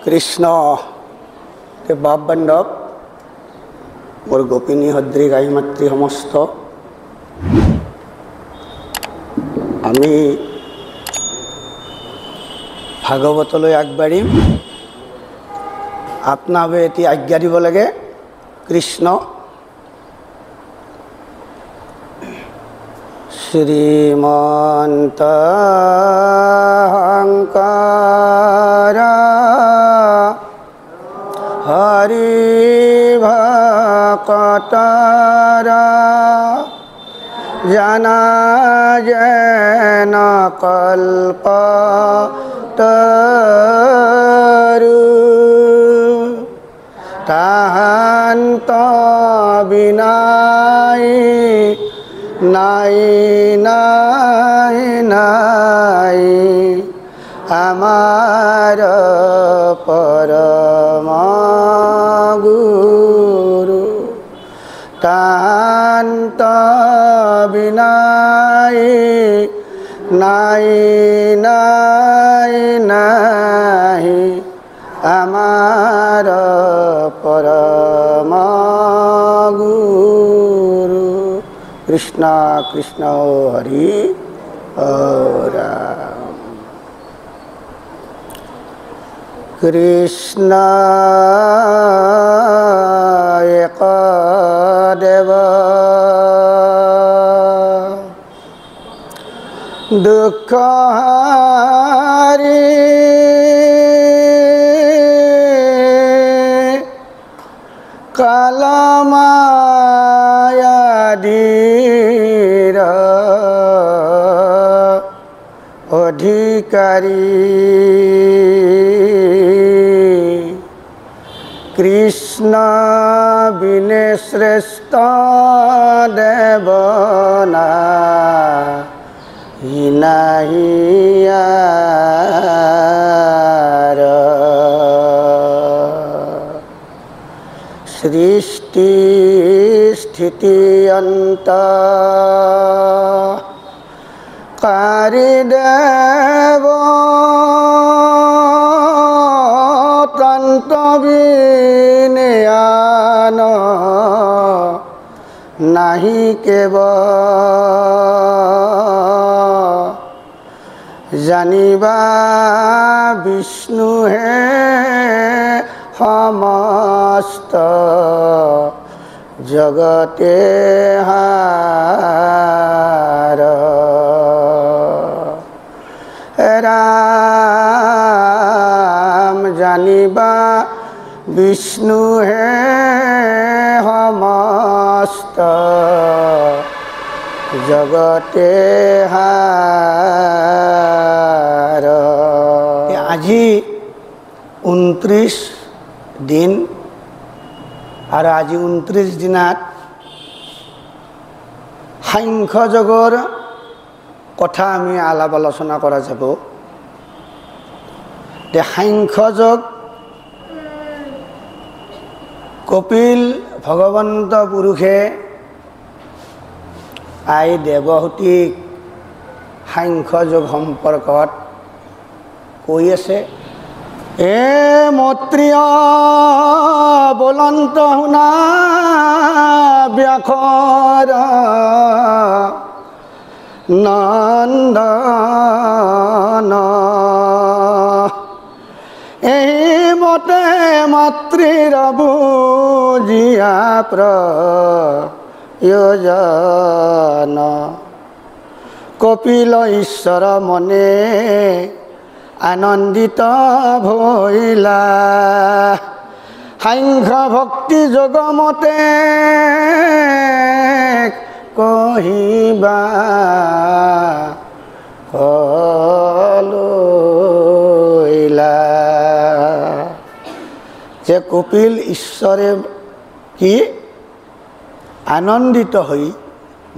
কৃষ্ণ বাপ বান্ধৱ মোৰ গোপিনী সদ্ৰী গাই মাতৃ সমস্ত আমি ভাগৱতলৈ আগবাঢ়িম। আপোনালোকে এটি আজ্ঞা দিব লাগে। কৃষ্ণ শ্ৰীমন্ত শংকৰ হৰি ভকতৰ জানা যেন কল্পতৰু তাহান্ত বিনাই নাই নাই নাই আমাৰ পৰম গুৰু তাহান্ত বিনাই নাই নাই নাই আমাৰ পৰম গুৰু। কৃষ্ণ কৃষ্ণ হৰি ৰাম। কৃষ্ণ এক দেৱ দুঃখ হাৰি কালমায়াদিৰ অধিকাৰী কৃষ্ণ বিনে শ্ৰেষ্ঠ দেৱ নাই সৃষ্টি স্থিতি অন্ত কাৰি দেৱ তন্ত বিনয়ান নাহি কেব জানিবা বিষ্ণুহে সমস্ত জগতে হাৰ ৰাম জানিবা বিষ্ণুহে সমস্ত জগতে হাৰ। আজি 29 দিন আৰু আজি 29 দিনত সাংখ্য যোগৰ কথা আমি আলাপ আলোচনা কৰা যাব। সাংখ্য যোগ কপিল ভগৱন্ত পুৰুষে আই দেৱহূতিক সাংখ্য যোগ সম্পৰ্কত কৈ আছে। এ মত্ৰিয় বলন্ত শুনা ব্যাখৰ নন্দন এই মতে মাতৃৰ বুজিয়া প্ৰয়োজন কপিল ঈশ্বৰ মনে আনন্দিত ভৈলা সাংখ্য ভক্তি যোগমতে কহিবা কলৈলা। যে কপিল ঈশ্বৰে কি আনন্দিত হৈ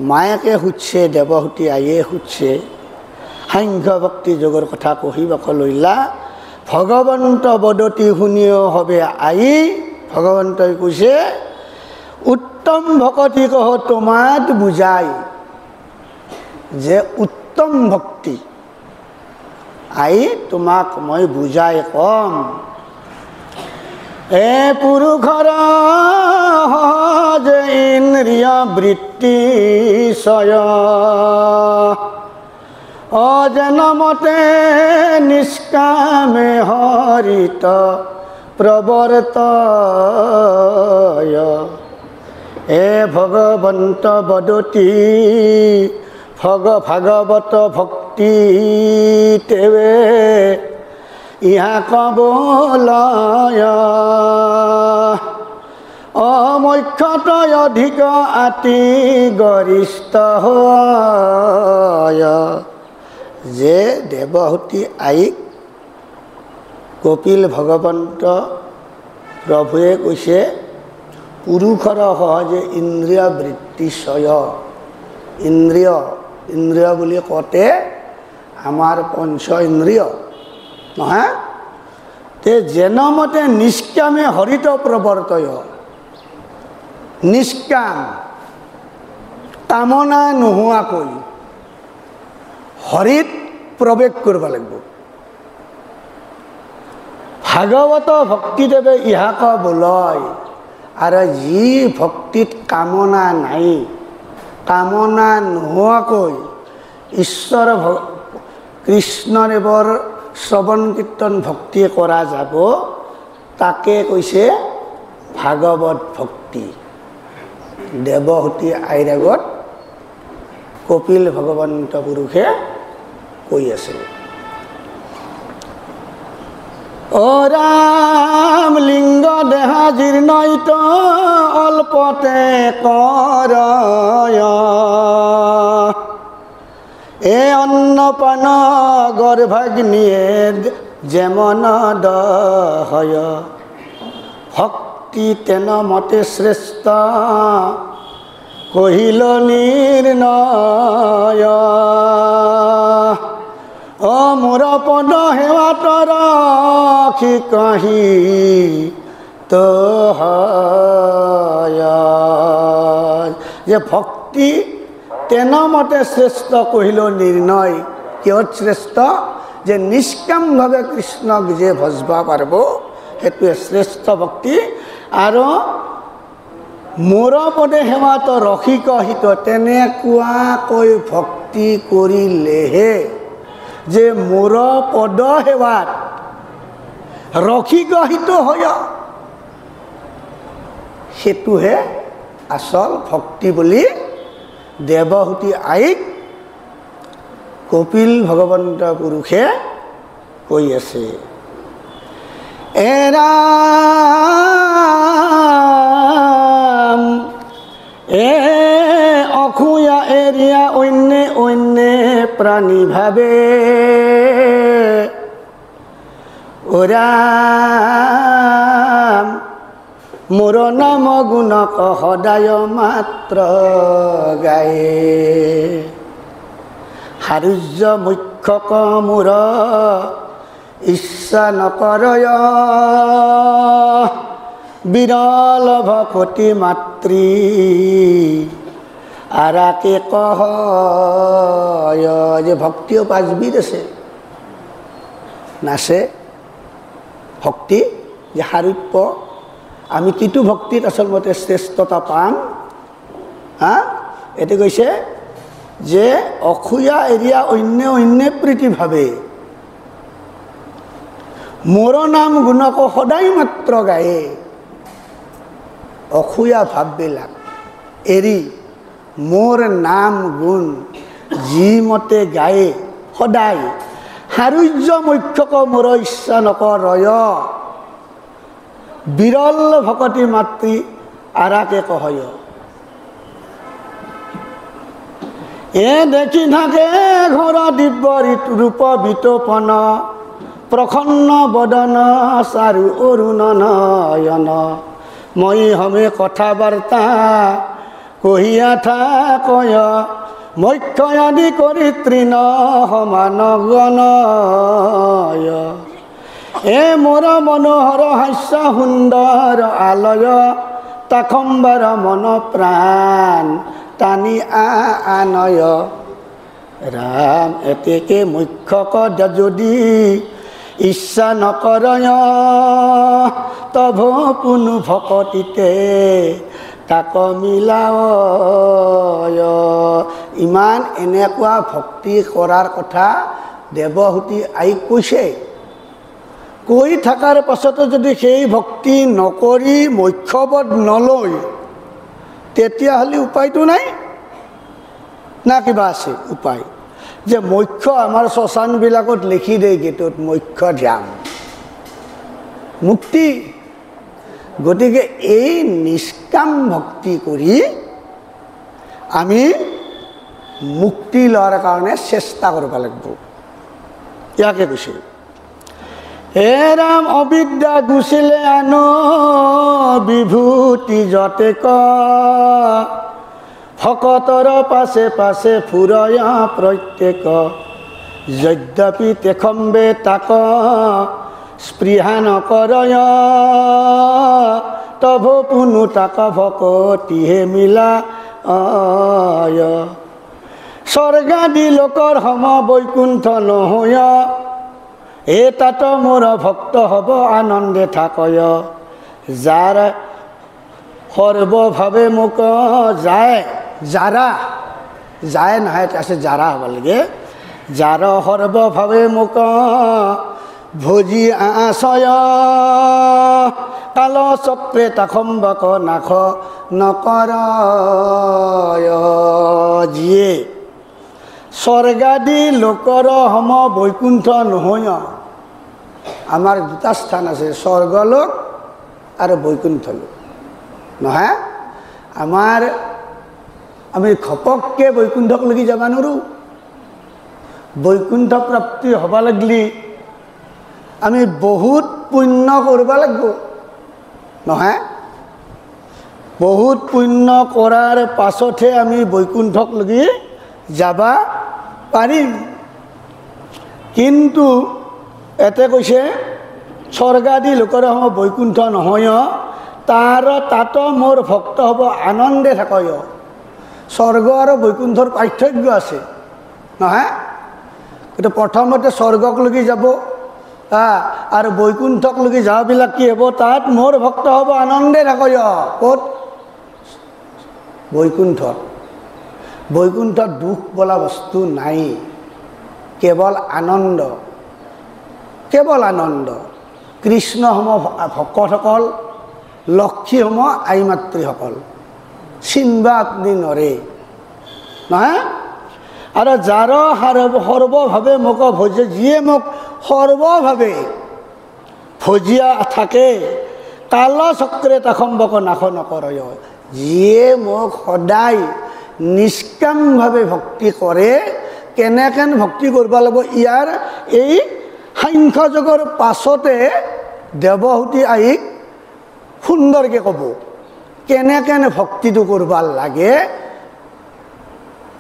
মায়াকে সুধছে, দেৱহূতি আইয়ে সুধছে সাংখ্য ভক্তি যোগৰ কথা কহিবাক লৈলা। ভগৱন্ত বদতি শুনিও হবে আই। ভগৱন্তই কৈছে উত্তম ভকতি কহ তোমাত বুজাই যে উত্তম ভক্তি আই তোমাক মই বুজাই কম এ পুৰুষৰ যে ইন্দ্ৰিয় বৃত্তি সয় অজনমতে নিষ্কামে হৰিত প্ৰৱৰ্তয় এ ভগৱন্ত বদতি ভাগৱত ভক্তি তেৱে ইহা কবলয় অমক্ষতয় অধিক আতি গৰিষ্ঠ হয় যে দেৱহূতি আইক কপিল ভগৱন্ত প্ৰভুৱে কৈছে পুৰুষৰ সহজে ইন্দ্ৰিয় বৃত্তি সয় ইন্দ্ৰিয় বুলি কওঁতে আমাৰ পঞ্চ ইন্দ্ৰিয় নহয় তে যেনমতে নিষ্কামে হৰিত প্ৰৱৰ্তয় নিষ্কাম কামনা নোহোৱাকৈ হৰিত প্ৰৱেশ কৰিব লাগিব ভাগৱত ভক্তিদেৱে ইহাক বোলয় আৰু যি ভক্তিত কামনা নাই কামনা নোহোৱাকৈ ঈশ্বৰ কৃষ্ণদেৱৰ শ্ৰৱণ কীৰ্তন ভক্তি কৰা যাব তাকে কৈছে ভাগৱত ভক্তি দেৱহূতি আইৰ আগত কপিল ভগৱন্ত পুৰুষে কৈ আছে অ ৰাম লিংগ দেহা জীৰ্ণিত অল্পতে কৰয় এ অন্নপান গৰ্ভাগ্নিয়ে যেমন দহয় ভক্তি তেন মতে শ্ৰেষ্ঠ কহিল নিৰ্ণয় অ মোৰ পদ সেৱাত ৰাখি কহি তো যে ভক্তি তেন মতে শ্ৰেষ্ঠ কহিল নিৰ্ণয় কিহত শ্ৰেষ্ঠ যে নিষ্কামভাৱে কৃষ্ণক যে ভজব পাৰিব সেইটোৱে শ্ৰেষ্ঠ ভক্তি আৰু মোৰ পদে সেৱাত ৰসিক হিত তেনেকুৱাকৈ ভক্তি কৰিলেহে যে মোৰ পদ সেৱাত ৰসিক হিত হয় সেইটোহে আচল ভক্তি বুলি দেৱহূতি আইক কপিল ভগৱন্ত পুৰুষে কৈ আছে এৰাম এ অখুয়া এৰিয়া অন্যে প্ৰাণী ভাবে ওৰাম মোৰ নাম গুণক সদায় মাত্ৰ গায়ে হাৰুজ্য মুখ্যক মোৰ ইচ্ছা নকৰয় বিৰল ভকতি মাতৃ আৰাকে কহয় যে ভক্তিও পাঁচবিধ আছে নাচে ভক্তি যে সাৰূপ্য আমি কিটো ভক্তিত আচলতে শ্ৰেষ্ঠতা পাম হা এতে কৈছে যে অখুয়া এৰিয়া অন্যে প্ৰীতি ভাবে মোৰ নাম গুণক সদায় মাত্ৰ গায়ে অখুয়া ভাববিলাক এৰি মোৰ নাম গুণ যি মতে গায়ে সদায় হাৰুজ্য মুখ্যক মোৰ ইচ্ছা নকৰয় বিৰল ভকতি মাতৃ আৰাকে কহয় এ দেখি থাকে ঘৰ দিব্য ৰূপ বিতোপন প্ৰসন্ন বদন চাৰু অৰুণ নয়ন মই হমে কথা বাৰ্তা কহিয়া থাকয় মক্ষয় আদি কৰি তৃণ সমান গণয় এ মোৰ মনোহৰ হাস্য সুন্দৰ আলয় তাখম্বৰ মন প্ৰাণ টানি আনয় ৰাম এতেকে মুখ্যক যদি ইচ্ছা নকৰয় তভ পুনু ভকতিতে তাক মিলায়। ইমান এনেকুৱা ভক্তি কৰাৰ কথা দেৱহূতি আইক কৈছে। কৈ থকাৰ পাছতো যদি সেই ভক্তি নকৰি মোক্ষপদ নলয়, তেতিয়াহ'লে উপায়টো নাই না কিবা আছে উপায়? যে মোক্ষ আমাৰ শ্মশানবিলাকত লিখি দিয়ে গীতত, মোক্ষ ধ্যান মুক্তি। গতিকে এই নিষ্কাম ভক্তি কৰি আমি মুক্তি লোৱাৰ কাৰণে চেষ্টা কৰিব লাগিব। ইয়াকে কৈছে, হে ৰাম অবিদ্যা গুচিলে আন বিভূতি যতে ক, ভকতৰ পাছে পাছে ফুৰয় প্ৰত্যেক, যদ্যপি তেখম্বে তাক স্পৃহা নকৰয়, তভ পুনু তাক ভকতিহে মিলায়। স্বৰ্গাদি লোকৰ সম বৈকুণ্ঠ নহয়, এ তাত মোৰ ভক্ত হ'ব আনন্দে থাকয়। যাৰ সৰ্বভাৱে মোক যায়, যাৰা যায় নহয় আছে যাৰা হ'ব লাগে, যাৰ সৰ্বভাৱে মোক ভোজি আশয়, কাল চক্ৰে তাখম্বক নাশ নকৰয়। যিয়ে স্বৰ্গাদি লোকৰ সম বৈকুণ্ঠ নহয়। আমাৰ দুটা স্থান আছে, স্বৰ্গলোক আৰু বৈকুণ্ঠ লোক নহয়। আমি ঘপককৈ বৈকুণ্ঠক লাগি যাব নোৱাৰোঁ। বৈকুণ্ঠ প্ৰাপ্তি হ'ব লাগিলে আমি বহুত পুণ্য কৰিব লাগিব নহয়। বহুত পুণ্য কৰাৰ পাছতহে আমি বৈকুণ্ঠক লাগি যাব পাৰিম। কিন্তু এতে কৈছে স্বৰ্গাদি লোকৰ সম বৈকুণ্ঠ নহয়, তাত মোৰ ভক্ত হ'ব আনন্দে থাকয়। স্বৰ্গ আৰু বৈকুণ্ঠৰ পাৰ্থক্য আছে নহয়। কিন্তু প্ৰথমতে স্বৰ্গক লগি যাব আৰু বৈকুণ্ঠক লগি যাবিলাক কি হ'ব, তাত মোৰ ভক্ত হ'ব আনন্দে থাকয়। ক'ত? বৈকুণ্ঠত। বৈকুণ্ঠত দুখ বোলা বস্তু নাই, কেৱল আনন্দ, কেৱল আনন্দ। কৃষ্ণসম ভকতসকল, লক্ষীসম আই মাতৃসকল চিনবা আপুনি নৰে নহয়। আৰু যাৰ সৰ্বভাৱে মোক ভোজে, যিয়ে মোক সৰ্বভাৱে ভজিয়া থাকে, কাল চক্ৰে তাখম্বক নাশ নকৰয়। যিয়ে মোক সদায় নিষ্কামভাৱে ভক্তি কৰে, কেনেকৈ ভক্তি কৰিব লাগিব ইয়াৰ এই সাংখ্য যোগৰ পাছতে দেৱহূতি আইক সুন্দৰকৈ ক'ব কেনেকৈ ভক্তিটো কৰিব লাগে।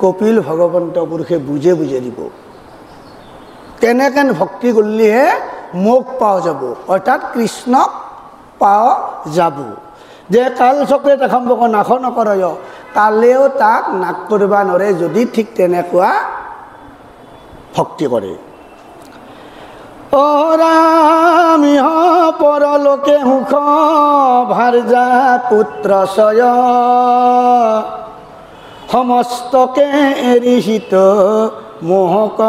কপিল ভগৱন্ত পুৰুষে বুজে দিব কেনেকৈ ভক্তি কৰিলেহে মোক পোৱা যাব, অৰ্থাৎ কৃষ্ণক পোৱা যাব। যে কাল চক্ৰে তাখম্বক নাশ নকৰয়, কালেও তাক নাশ কৰিব নোৱাৰে যদি ঠিক তেনেকুৱা ভক্তি কৰে। অ ৰাম ইহ পৰলোকে সুখ ভাৰ্যা পুত্ৰ ছয়, সমস্তকে এৰিহিত মোহক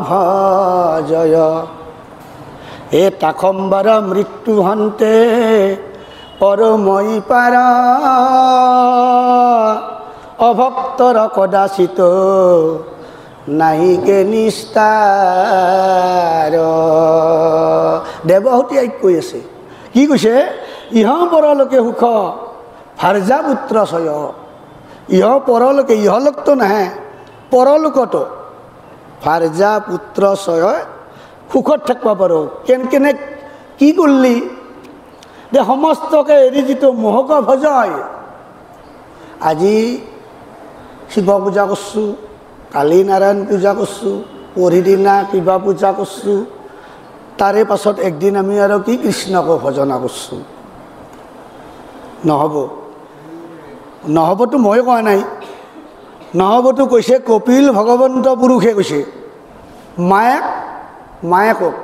ভজয়। এ তাখম্বৰ মৃত্যু হন্তে পৰমই পাৰ, অভক্তৰ কদাচিত নাহিকে নিস্তাৰ। দেৱহূতি আইক কৈ আছে, কি কৈছে? ইহ পৰলোকে সুখ ভাৰ্যা পুত্ৰ ছয়। ইহ পৰলোকে, ইহলোকতো নাহে, পৰলোকতো ভাৰ্যা পুত্ৰ ছয় সুখত থাকিব পাৰোঁ। কেনে কি কৰিলি? যে সমস্তকে এৰি যিটো মোহক ভজয়। আজি শিৱ পূজা কৰছোঁ, কালি নাৰায়ণ পূজা কৰছোঁ, পৰহিদিনা কিবা পূজা কৰছোঁ, তাৰে পাছত একদিন আমি আৰু কি কৃষ্ণকো ভজনা কৰছোঁ। নহ'ব, নহ'বতো মই কোৱা নাই, নহ'বতো কৈছে কপিল ভগৱন্ত পুৰুষে কৈছে। মায়েকক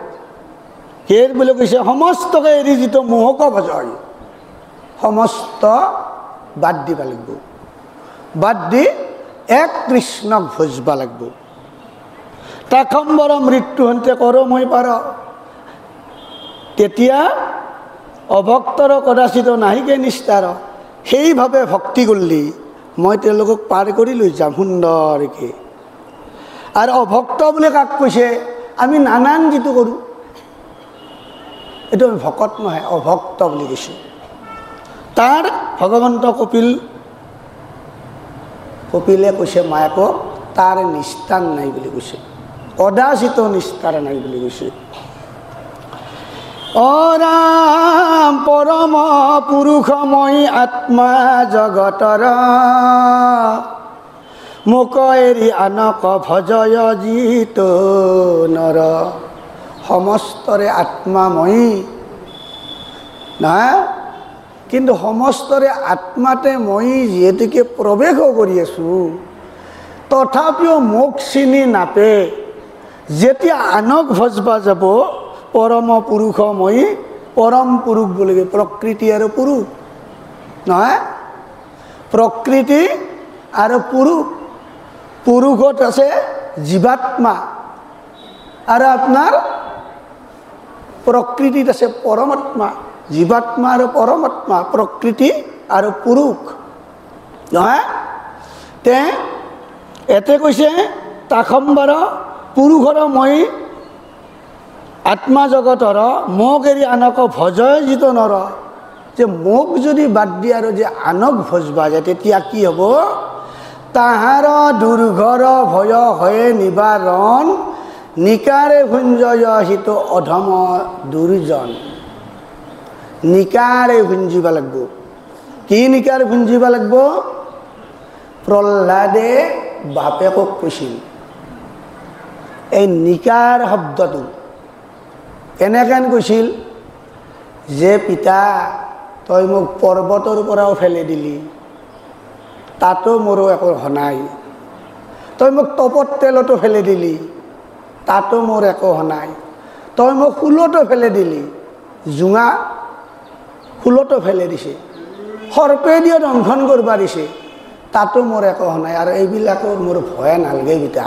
সেই বুলি কৈছে সমস্তকে এৰি যিটো মোহক ভজয় সমস্ত বাদ দিব লাগিব বাদ দি এক কৃষ্ণক ভজবা লাগিব তাকম্বৰ মৃত্যু হন্তে কৰ মই পাৰ তেতিয়া অভক্তৰ কদাচিত নাহিকে নিষ্ঠাৰ সেইভাৱে ভক্তি কৰিলি মই তেওঁলোকক পাৰ কৰি লৈ যাম সুন্দৰকৈ আৰু অভক্ত বুলি কাক কৈছে আমি নানান যিটো কৰোঁ এইটো ভকত নহয় অভক্ত বুলি কৈছে তাৰ ভগৱন্ত কপিলে কৈছে মায়াকক তাৰ নিস্তাৰ নাই বুলি কৈছে কদাচিত নিস্তাৰ নাই বুলি কৈছে অ ৰাম পৰম পুৰুষময় আত্মা জগতৰ মোক এৰি আনক ভজয় জিত নৰ সমস্তৰে আত্মাময়ী নহয় কিন্তু সমস্তৰে আত্মাতে মই যিহেতুকে প্ৰৱেশ কৰি আছোঁ তথাপিও মোক চিনি নাপে যেতিয়া আনক ভজবা যাব পৰম পুৰুষময়ী পৰম পুৰুষ বুলি কয় প্ৰকৃতি আৰু পুৰুষ নহয় প্ৰকৃতি আৰু পুৰুষত আছে জীৱাত্মা আৰু আপোনাৰ প্ৰকৃতিত আছে পৰমাত্মা জীৱাত্মা আৰু পৰমাত্মা প্ৰকৃতি আৰু পুৰুষ নহয় তে এতে কৈছে তাকম্বৰ পুৰুষৰ মই আত্মা জগতৰ মোক এৰি আনক ভজয় জিত নৰ যে মোক যদি বাদ দি আৰু যে আনক ভজবা যায় তেতিয়া কি হ'ব তাহাৰ দুৰ্ঘৰ ভয় হয়ে নিবাৰণ নিকাৰে ভুঞ্জয় হিত অধম দুৰ্জন নিকাৰে ভুঞ্জিব লাগিব কি নিকাৰ ভুঞ্জিব লাগিব প্ৰহ্লাদে বাপেকক কৈছিল এই নিকাৰ শব্দটো কেনেকৈ কৈছিল যে পিতা তই মোক পৰ্বতৰ পৰাও ফেলে দিলি তাতো মোৰো একো নাই তই মোক তপত তেলতো ফেলে দিলি তাতো মোৰ একো নাই তই মোক ফুলতো ফেলে দিলি জোঙা ফুলতো ফেলে দিছে সৰ্পে দিয়ে দংশন কৰিব দিছে তাতো মোৰ একো নাই আৰু এইবিলাকৰ মোৰ ভয় নালাগে পিতা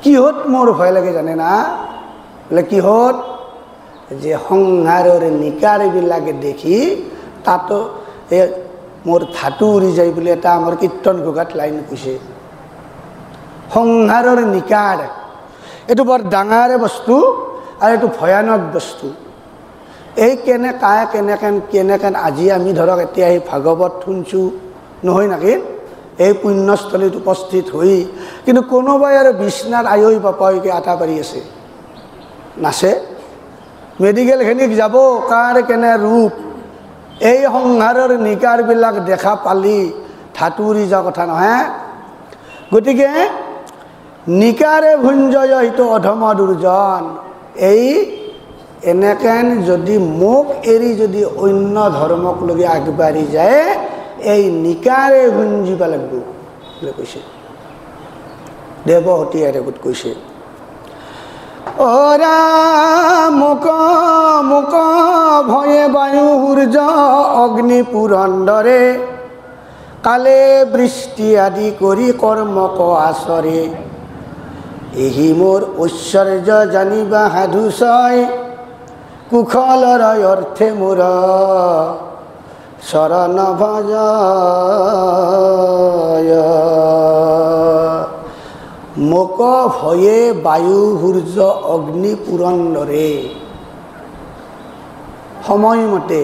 কিহত মোৰ ভয় লাগে জানে না বোলে কিহত যে সংসাৰৰ নিকাৰবিলাকে দেখি তাতো এই মোৰ ধাতু উৰি যায় বুলি এটা আমাৰ কীৰ্তন ঘোষাত লাইন কৈছে সংসাৰৰ নিকাৰ এইটো বৰ ডাঙৰ বস্তু আৰু এইটো ভয়ানক বস্তু এই কেনেকৈ আজি আমি ধৰক এতিয়া এই ভাগৱত শুনছোঁ নহয় নেকি এই পুণ্যস্থলীত উপস্থিত হৈ কিন্তু কোনোবাই আৰু বিছনাত আয়ৈ পাপাইকে আটা পাৰি আছে নাচে মেডিকেলখিনিক যাব কাৰ কেনে ৰূপ এই সংসাৰৰ নিকাৰবিলাক দেখা পালি ধাতু উৰি যোৱা কথা নহয় গতিকে নিকাৰে ভুঞ্জয় হিত অধম দুৰ্জন এই এনেকেন যদি মোক এৰি যদি অন্য ধৰ্মক লগি আগবাঢ়ি যায় এই নিকাৰে ভুঞ্জিব লাগিব বুলি কৈছে দেৱহতী আৰু কৈছে অৰা মোক ভয়ে বায়ু সূৰ্য অগ্নি পুৰন্দৰে কালে বৃষ্টি আদি কৰি কৰ্মক আচৰে এহি মোৰ ঐশ্বৰ্য জানিবা সাধু ছয় কুশলৰ অৰ্থে মোৰ চৰণ ভজ মোক ভয়ে বায়ু সূৰ্য অগ্নি পুৰন্দৰে সময়মতে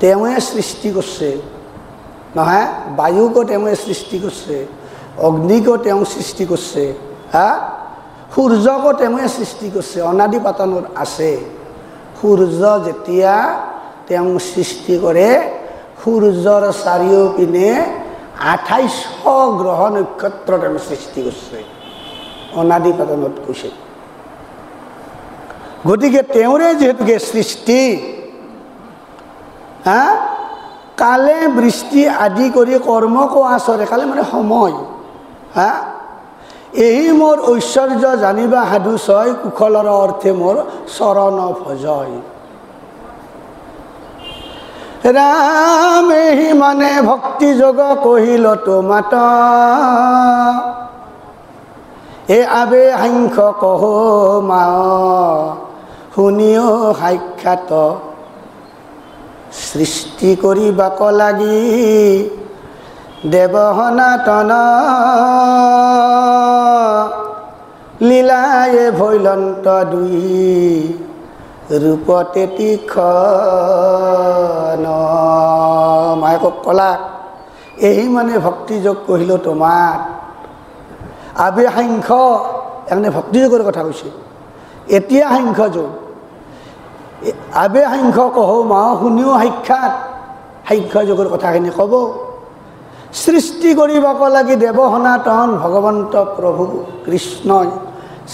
তেওঁৱে সৃষ্টি কৰিছে নহয় বায়ুকো তেওঁৱে সৃষ্টি কৰিছে অগ্নিকো তেওঁ সৃষ্টি কৰিছে সূৰ্যকো তেওঁৱে সৃষ্টি কৰিছে অনাদি পাতনত আছে সূৰ্য যেতিয়া তেওঁ সৃষ্টি কৰে সূৰ্যৰ চাৰিওপিনে 2800 গ্ৰহ নক্ষত্ৰ তেওঁ সৃষ্টি কৰিছে অনাদি পাতনত কৈছে গতিকে তেওঁৰে যিহেতুকে সৃষ্টি কালে বৃষ্টি আদি কৰি কৰ্মক আচৰে কালে মানে সময় এই মোৰ ঐশ্বৰ্য জানিবা সাধু ছয় কুশলৰ অৰ্থে মোৰ চৰণ ভজয় ৰাম এহি মানে ভক্তি যোগ কহিল তোমাত এ আবে সাংখ্য কহ মা শুনিও সাক্ষাৎ সৃষ্টি কৰিবাক লাগি দেৱ সনাতন লীলায়ে ভৈলন্ত দুই ৰূপতে তীক্ষ্ণ মায়েকক কলা এই মানে ভক্তিযোগ কহিল তোমাৰ আবে সাংখ্য এনে ভক্তিযোগৰ কথা কৈছে এতিয়া সাংখ্য যোগ আবে সাংখ্য কহ মা শুনিও সাক্ষাৎ সাংখ্য যোগৰ কথাখিনি ক'ব সৃষ্টি কৰিবাক লাগি দেৱ সনাতন ভগৱন্ত প্ৰভু কৃষ্ণই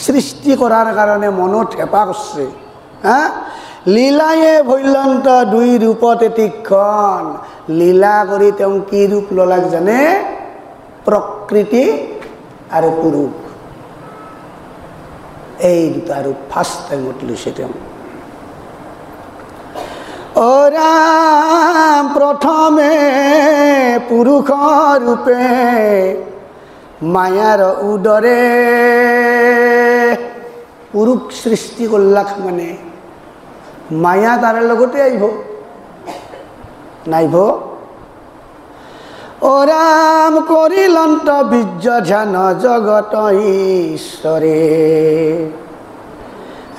সৃষ্টি কৰাৰ কাৰণে মনত হেঁপাহ কৰিছে হা লীলায়ে ভৈলন্ত দুই ৰূপতে তীক্ষ্ণ লীলা কৰি তেওঁ কি ৰূপ ল'লাক জানে প্ৰকৃতি আৰু পুৰুষ এই দুটা ৰূপ ফাৰ্ষ্ট টাইমত লৈছে তেওঁ অ ৰাম প্ৰথমে পুৰুষ ৰূপে মায়াৰ উদৰে পুৰুষ সৃষ্টি কৰলাক মানে মায়া তাৰ লগতে আহিব নাইব অ ৰাম কৰিলন্ত বীৰ্য ধ্যান জগত ঈশ্বৰে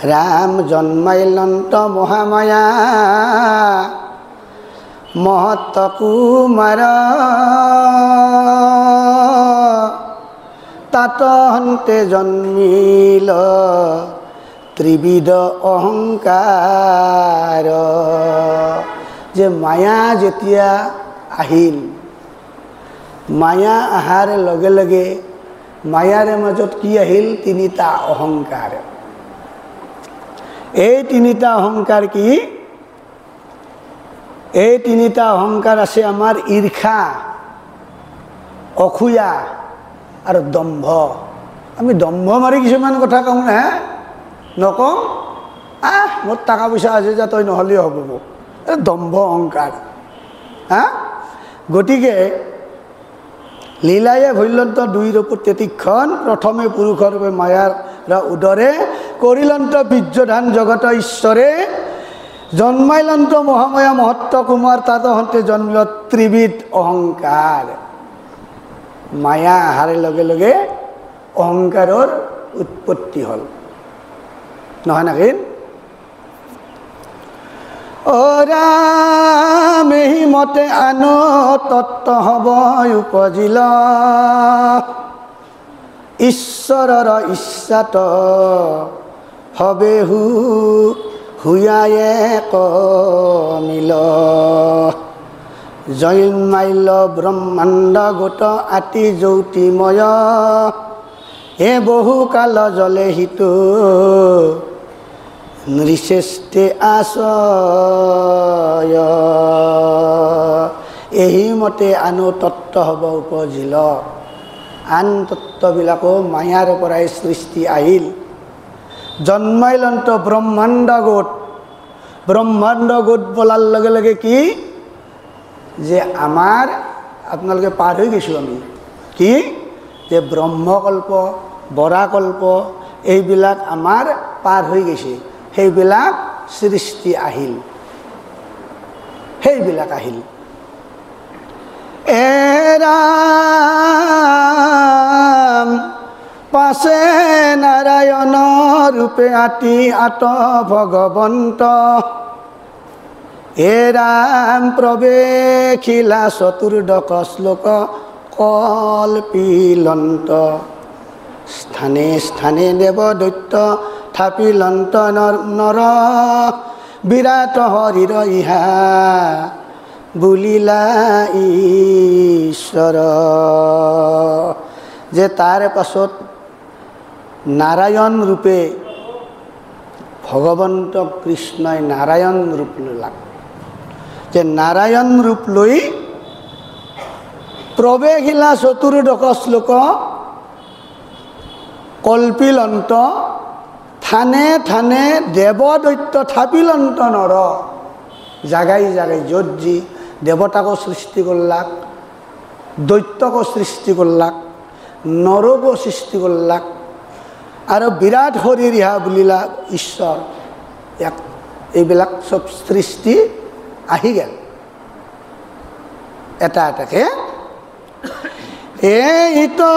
ৰাম জন্মাইলন্ত মহামায়া মহত্ত কুমাৰ তাত হন্তে জন্মিল ত্ৰিবিধ অহংকাৰ যে মায়া যেতিয়া আহিল মায়া অহাৰ লগে লগে মায়াৰে মাজত কি আহিল তিনিটা অহংকাৰ এই তিনিটা অহংকাৰ কি এই তিনিটা অহংকাৰ আছে আমাৰ ঈৰ্ষা অসূয়া আৰু দম্ভ আমি দম্ভ মাৰি কিছুমান কথা কওঁ না নকওঁ মোৰ টকা পইচা আছে যে তই নহ'লেও হ'ব মোক দম্ভ অহংকাৰ হা গতিকে লীলায়ে ভৈলন্ত দুই ৰূপতে তীক্ষ্ণ প্ৰথমে পুৰুষৰ ৰূপে মায়াৰ উদৰে কৰিলন্ত বীৰ্যধান জগত ঈশ্বৰে জন্মাইলন্ত মহামায়া মহত্ত কুমাৰ তাত হন্তে জন্মিল ত্ৰিবিধ অহংকাৰ মায়া অহাৰ লগে লগে অহংকাৰৰ উৎপত্তি হ'ল নহয় নাকি অ ৰাম এহি মতে আন তত্ত্ব হব উপজিল ঈশ্বৰৰ ইচ্ছাত হবে হুয়ায়ে কমিল জন্মাইল ব্ৰহ্মাণ্ড গোট আতি জ্যোতিময় এ বহু কাল জলে হিতু নৃশ্ৰেষ্ঠে আশ্ৰয় এই মতে আনো তত্ত্ব হ'ব উপজিল আন তত্ত্ববিলাকো মায়াৰ পৰাই সৃষ্টি আহিল জন্মাইলন্ত ব্ৰহ্মাণ্ড গোট বলাৰ লগে লগে কি যে আমাৰ আপোনালোকে পাৰ হৈ গৈছোঁ আমি কি যে ব্ৰহ্মকল্প বৰাকল্প এইবিলাক আমাৰ পাৰ হৈ গৈছে সেইবিলাক সৃষ্টি আহিল সেইবিলাক আহিল এ ৰাম পাছে নাৰায়ণ ৰূপে আতি আত ভগৱন্ত এ ৰাম প্ৰৱেশিলা চতুৰ্দশ শ্লোক কল্পিলন্ত স্থানে স্থানে দেৱ দৈত্য থাপিলন্ত নৰ বিৰাট হৰিৰ ইহা বুলিলা ঈশ্বৰ যে তাৰ পাছত নাৰায়ণ ৰূপে ভগৱন্ত কৃষ্ণই নাৰায়ণ ৰূপ ল'লাক যে নাৰায়ণ ৰূপ লৈ প্ৰৱেশিলা চতুৰ্দশ শ্লোক কল্পিলন্ত থানে থানে দেৱদৈত্য থাপিলন্ত নৰ জাগাই জাগাই য'ত যি দেৱতাকো সৃষ্টি কৰলাক দৈত্যকো সৃষ্টি কৰলাক নৰকো সৃষ্টি কৰলাক আৰু বিৰাট শৰীৰ ইহা বুলিলা ঈশ্বৰ এক এইবিলাক সব সৃষ্টি আহি গেল এটা এটাকে এইটো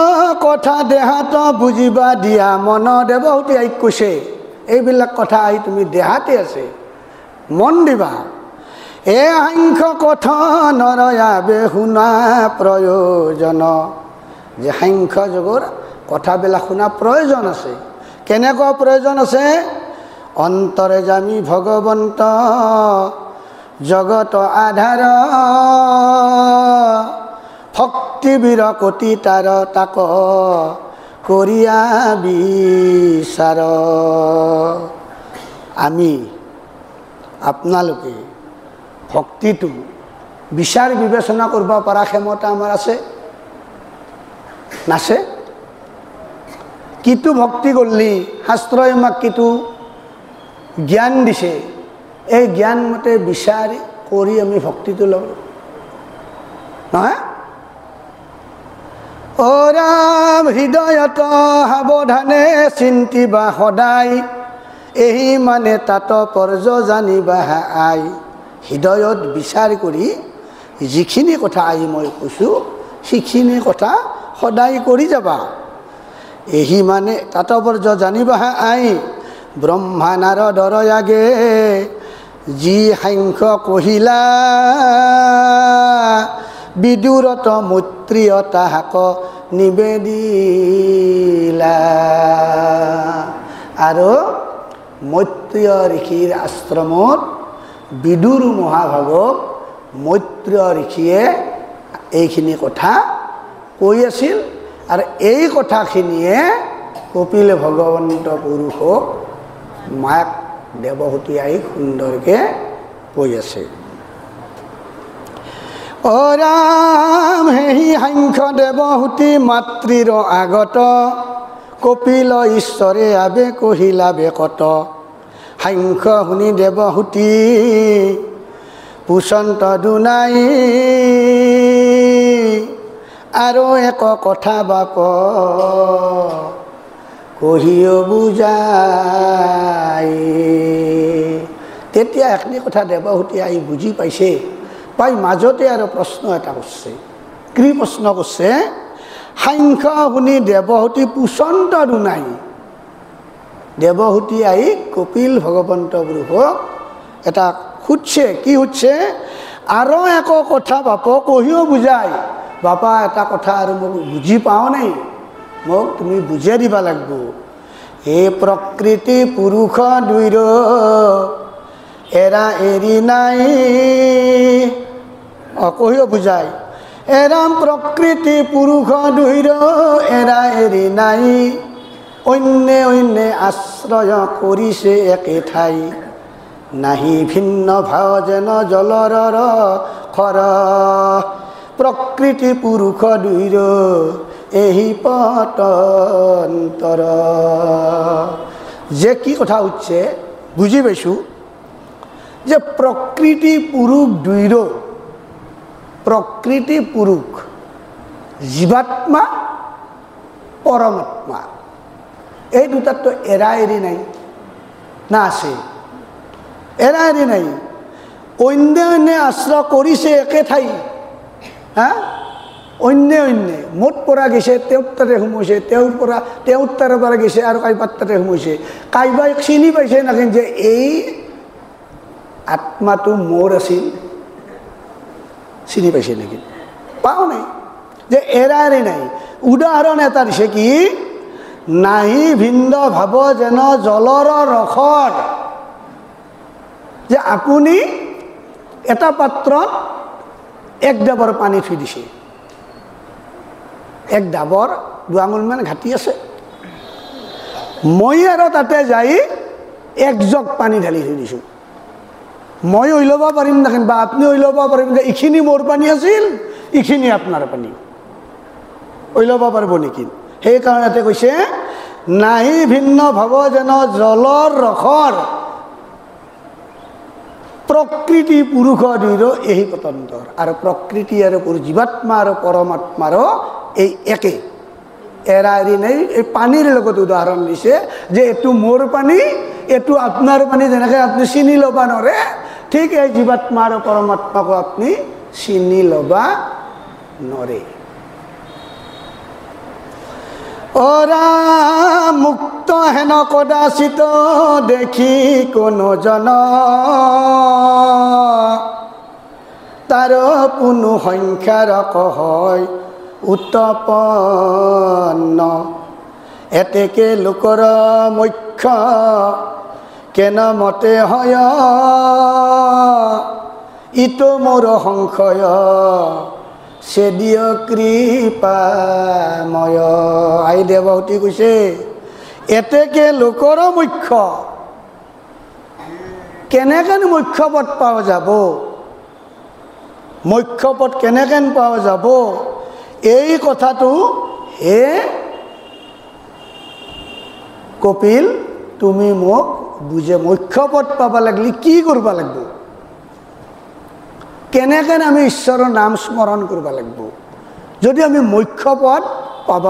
কথা দেহাত বুজিবা দিয়া মন দেৱহূতি আইক কৈছে এইবিলাক কথা আহি তুমি দেহাতে আছে মন দিবা সাংখ্য কথা নৰয়াবে শুনা প্ৰয়োজন যে সাংখ্য যোগৰ কথাবিলাক শুনা প্ৰয়োজন আছে কেনেকুৱা প্ৰয়োজন আছে অন্তৰে জামি ভগৱন্ত জগত আধাৰ ভক্তি বীৰ কোটি তাৰ তাক কৰিয়া বিচাৰ আমি আপোনালোকে ভক্তিটো বিচাৰ বিবেচনা কৰিব পৰা ক্ষমতা আমাৰ আছে নাছে কিটো ভক্তি কৰলি শাস্ত্ৰই আমাক কিটো জ্ঞান দিছে এই জ্ঞান মতে বিচাৰি কৰি আমি ভক্তিটো ল'ব নহয় ও ৰাম হৃদয়ত সাৱধানে চিন্তিবা সদায় এই মানে তাৎপৰ্য জানিবা আই হৃদয়ত বিচাৰ কৰি যিখিনি কথা আই মই কৈছোঁ সেইখিনি কথা সদায় কৰি যাবা এই মানে তাৎপৰ্য জানিবা আই ব্ৰহ্মা নাৰদৰ আগে যি সাংখ্য কহিলা বিদুৰত মৈত্ৰীয় তাহাক নিবেদিলা আৰু মৈত্ৰীয় ঋষিৰ আশ্ৰমত বিদুৰ মহাভাগক মৈত্ৰীয় ঋষিয়ে এইখিনি কথা কৈ আছিল আৰু এই কথাখিনিয়ে কপিল ভগৱন্ত পুৰুষক মাক দেৱহূতি আহি সুন্দৰকে কৈ আছে ও ৰাম হেহি সাংখ্য দেৱহূতি মাতৃৰ আগত কপিল ঈশ্বৰে আবে কহিলা বেকত সাংখ্য শুনি দেৱহূতি পুচন্ত দুনাই আৰু এক কথা বাপ কহিও বুজাই তেতিয়া এখিনি কথা দেৱহূতি আহি বুজি পাইছে পাই মাজতে আৰু প্ৰশ্ন এটা কৰিছে কি প্ৰশ্ন কৰিছে সাংখ্য শুনি দেৱহূতি পুচন্ত দুনাই দেৱহূতি আহি কপিল ভগৱন্ত পুৰুষক এটা সুধছে কি সুধছে আৰু এক কথা বাপ কহিও বুজাই বাপা এটা কথা আৰু মোক বুজি পাওঁ নাই মোক তুমি বুজাই দিবা লাগিব এই প্ৰকৃতি পুৰুষ দুইৰ এৰা এৰি নাই কহিও বুজাই এৰাম প্ৰকৃতি পুৰুষ দুইৰ এৰা এৰি নাই অন্যে অন্যে আশ্ৰয় কৰিছে একে ঠাই নাহি ভিন্ন ভাৱ যেন জলৰ খৰ প্ৰকৃতি পুৰুষ দুইৰ এই পতন্তৰ যে কি কথা উঠছে বুজি পাইছোঁ যে প্ৰকৃতি পুৰুষ দুইৰ প্ৰকৃতি পুৰুষ জীৱাত্মা পৰমাত্মা এই দুটাতো এৰা এৰি নাই না আছে এৰা এৰি নাই অন্যে অন্যে আশ্ৰয় কৰিছে একে ঠাই হা অন্যে অন্যে মোত পৰা গৈছে তেওঁৰ তাতে সোমাইছে তেওঁৰ তাৰে পৰা গৈছে আৰু কাইবাৰ তাতে সোমাইছে কাইবাই চিনি পাইছে নাকি যে এই আত্মাটো মোৰ আছিল চিনি পাইছে নেকি পাওঁ নাই যে এৰা এৰি নাই উদাহৰণ এটা দিছে কি নাহি ভিন্ন ভাৱ যেন জলৰ ৰসৰ যে আপুনি এটা পাত্ৰত এক ডাবৰ পানী থৈ দিছে এক ডাবৰ 2 আঙুলমান ঘাটি আছে মই আৰু তাতে যাই এক জগ পানী ঢালি থৈ দিছোঁ মই হৈ ল'ব পাৰিম নেকি বা আপুনি হৈ ল'ব পাৰিম এইখিনি মোৰ পানী আছিল এইখিনি আপোনাৰ পানী হৈ ল'ব পাৰিব নেকি সেইকাৰণে কৈছে নাহি ভিন্ন ভাৱ যেন জলৰ ৰসৰ প্ৰকৃতি পুৰুষ দুইৰ এই পতন্তৰ। আৰু প্ৰকৃতি আৰু জীৱাত্মা আৰু পৰমাত্মাৰো এই একে, এৰা এৰি নাই। এই পানীৰ লগত উদাহৰণ দিছে যে এইটো মোৰ পানী, এইটো আপোনাৰ পানী। যেনেকৈ আপুনি চিনি ল'ব নোৱাৰে, ঠিক এই জীৱাত্মা আৰু পৰমাত্মাকো আপুনি চিনি ল'বা নোৱাৰে। অৰা মুক্ত হেন কদাচিত দেখি কোনো জন, তাৰ কোনো সংখ্যাৰ কহয় উৎপন্ন। এতেকে লোকৰ মুখ্য কেন মতে হয়, ইটো মোৰ সংশয় চেদিয় কৃপাময়। আই দেৱহূতি কৈছে এতেকে লোকৰ মুখ্য, কেনেকৈ মুখ্য পদ পোৱা যাব, মুখ্য পদ কেনেকৈ পোৱা যাব, এই কথাটো হে কপিল তুমি মোক বুজে। মুখ্য পদ পাব লাগিলে কি কৰিব লাগিব, কেনেকৈ আমি ঈশ্বৰৰ নাম স্মৰণ কৰিব লাগিব যদি আমি মুখ্য পদ পাব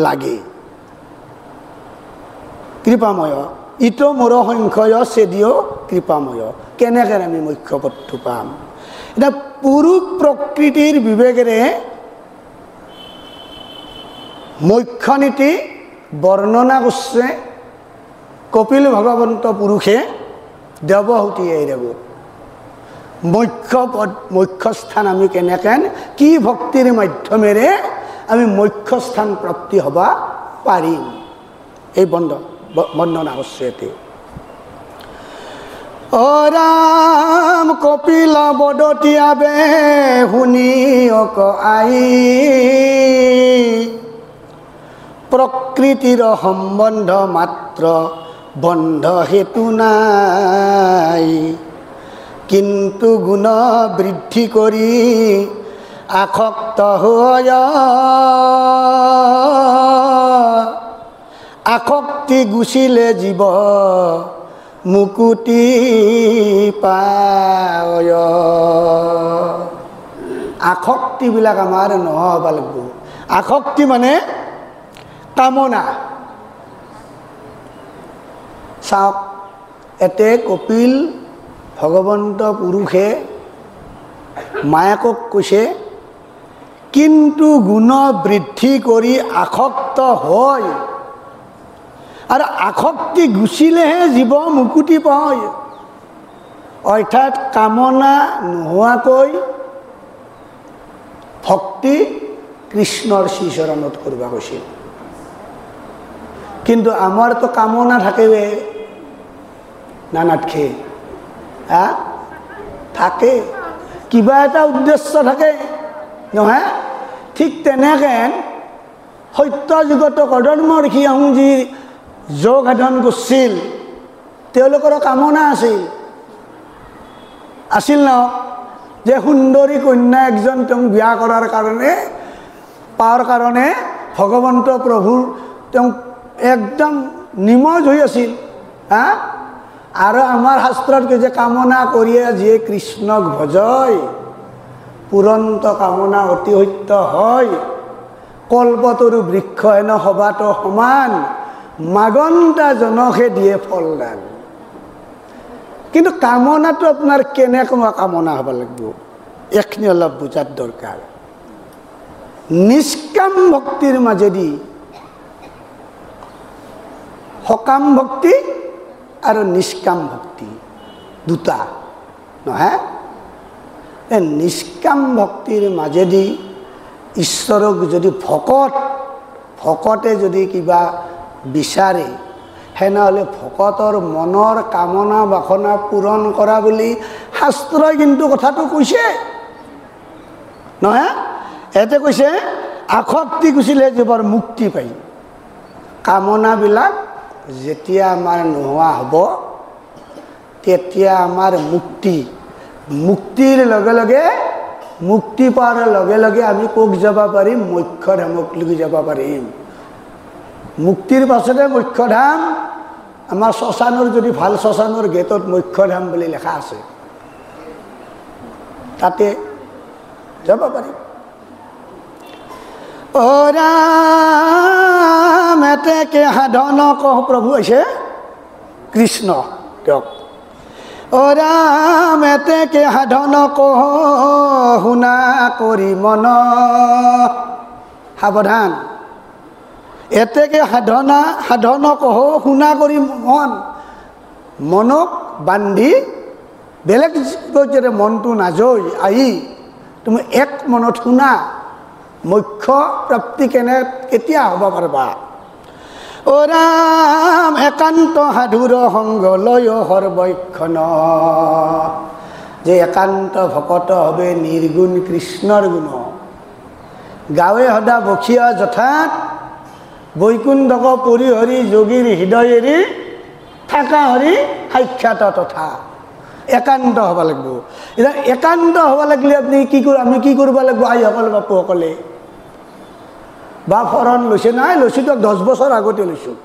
লাগে। কৃপাময়, ইটো মোৰ সংশয় চেদিয় কৃপাময়। কেনেকৈ আমি মুখ্য পদটো পাম? এতিয়া পুৰুষ প্ৰকৃতিৰ বিবেকেৰে মুখ্য নীতি বৰ্ণনা কৰিছে কপিল ভগৱন্ত পুৰুষে দেৱহূতি এইৰেগত। মুখ্য পদ, মুখ্য স্থান আমি কেনেকৈ কি ভক্তিৰ মাধ্যমেৰে আমি মুখ্য স্থান প্ৰাপ্তি হ'ব পাৰিম, এই বৰ্ণনা কৰিছে এতে। অ ৰাম কপিল বদতিয়াবে শুনি অক আই, প্ৰকৃতিৰ সম্বন্ধ মাত্ৰ বন্ধ হেতু নাই, কিন্তু গুণ বৃদ্ধি কৰি আসক্ত হয়, আসক্তি গুচিলে জীৱ মুকুতি পায়। আসক্তিবিলাক আমাৰ নহ'ব লাগিব। আসক্তি মানে কামনা। চাওক, এতে কপিল ভগৱন্ত পুৰুষে মায়াকক কৈছে কিন্তু গুণ বৃদ্ধি কৰি আসক্ত হয়, আৰু আসক্তি গুচিলেহে জীৱ মুকুতি পায়। অৰ্থাৎ কামনা নোহোৱাকৈ ভক্তি কৃষ্ণৰ শ্ৰীচৰণত কৰিব কৈছিল। কিন্তু আমাৰতো কামনা থাকেৱে না নাথাকে? থাকে, কিবা এটা উদ্দেশ্য থাকে নহয়? ঠিক তেনেকৈ সত্য যুগত কৰ্দম ঋষি আহোঁজী যোগ সাধন কৰিছিল, তেওঁলোকৰ কামনা আছিল ন যে সুন্দৰী কন্যা একজন তেওঁক বিয়া কৰাৰ কাৰণে পাৱাৰ কাৰণে ভগৱন্ত প্ৰভুৰ তেওঁক একদম নিমজ হৈ আছিল। আৰু আমাৰ শাস্ত্ৰত কৈছে কামনা কৰিয়ে যিয়ে কৃষ্ণক ভজয় পুৰন্ত কামনা অতি সত্য হয়, কল্পতৰু বৃক্ষ হেন সবাতো সমান, মাগন্তা জনকে দিয়ে ফলদান। কিন্তু কামনাটো আপোনাৰ কেনেকুৱা কামনা হ'ব লাগিব এইখিনি অলপ বুজাত দৰকাৰ। নিষ্কাম ভক্তিৰ মাজেদি, সকাম ভক্তি আৰু নিষ্কাম ভক্তি দুটা নহয়? এই নিষ্কাম ভক্তিৰ মাজেদি ঈশ্বৰক যদি ভকতে যদি কিবা বিচাৰে, সেনেহ'লে ভকতৰ মনৰ কামনা বাসনা পূৰণ কৰা বুলি শাস্ত্ৰই কিন্তু কথাটো কৈছে নহয়? ইয়াতে কৈছে আসক্তি গুচিলে জীৱৰ মুক্তি পাই। কামনাবিলাক যেতিয়া আমাৰ নোহোৱা হ'ব তেতিয়া আমাৰ মুক্তিৰ লগে লগে, মুক্তি পোৱাৰ লগে লগে আমি ক'ক যাব পাৰিম? মোক্ষ ধামক লৈ যাব পাৰিম। মুক্তিৰ পাছতে মোক্ষধাম আমাৰ শ্মশানৰ যদি ভাল শ্মশানৰ গেটত মোক্ষধাম বুলি লেখা আছে তাতে যাব পাৰিম অ ৰাম এতেকে সাধন কহ প্ৰভু আছে কৃষ্ণ তেওঁক অ ৰাম এতেকে সাধন কহ শুনা কৰি মন সাৱধান এতেকে সাধন কহ শুনা কৰি মনক বান্ধি বেলেগ পৰ্যায়ত মনটো নাজৈ আহি তুমি এক মনত শুনা মোক্ষ প্ৰাপ্তি কেতিয়া হ'ব পাৰিবা অ ৰাম একান্ত সাধুৰ সংগ লয় সৰ্বক্ষণ যে একান্ত ভকত হবে নিৰ্গুণ কৃষ্ণৰ গুণ গাৱে সদা বখীয়া যথাত বৈকুণ্ঠক পৰিহৰি যোগীৰ হৃদয়েৰি থাকা হৰি সাক্ষাৎ তথা একান্ত হ'ব লাগিব এতিয়া একান্ত হ'ব লাগিলে আপুনি আমি কি কৰিব লাগিব আইসকল বাপুসকলে বা শৰণ লৈছে নাই লৈছোঁ 10 বছৰ আগতে লৈছোঁ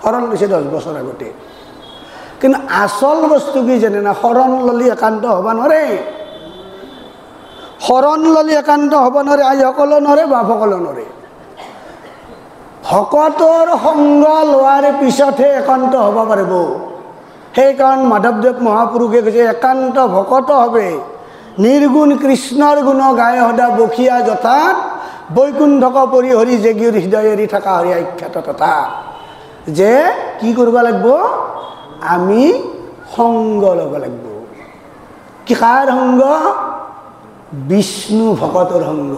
শৰণ লৈছে 10 বছৰ আগতে কিন্তু আচল বস্তু কি জানে না শৰণ ললি একান্ত হ'ব নোৱাৰে শৰণ ললি একান্ত হ'ব নোৱাৰে আইসকলো নোৱাৰে বাপসকলো নোৱাৰে ভকতৰ সংগ লোৱাৰ পিছতহে একান্ত হ'ব পাৰিব সেইকাৰণ মাধৱদেৱ মহাপুৰুষে কৈছে একান্ত ভকত হবে নিৰ্গুণ কৃষ্ণৰ গুণ গায়ে সদা বখীয়া যথাত বৈকুণ্ঠক পৰিহৰি যোগীৰ হৃদয়েৰি থকা হৰি সাক্ষাৎ তথা যে কি কৰিব লাগিব আমি সংগ ল'ব লাগিব কি কাৰ সংগ বিষ্ণু ভকতৰ সংগ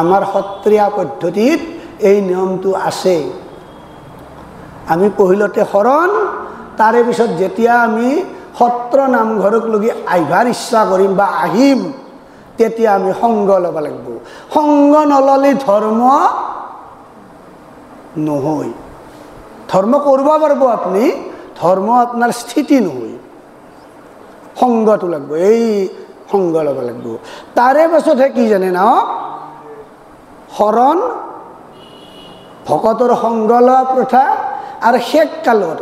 আমাৰ সত্ৰীয়া পদ্ধতিত এই নিয়মটো আছে আমি পহিলতে শৰণ তাৰে পিছত যেতিয়া আমি সত্ৰ নামঘৰক লগি আহিবাৰ ইচ্ছা কৰিম বা আহিম তেতিয়া আমি সংগ ল'ব লাগিব সংগ নললে ধৰ্ম নহয় ধৰ্ম কৰিব পাৰিব আপুনি ধৰ্ম আপোনাৰ স্থিতি নহয় সংগটো লাগিব এই সংগ ল'ব লাগিব তাৰে পাছতহে কি জানে না শৰণ ভকতৰ সংগ লোৱা প্ৰথা আৰু শেষ কালত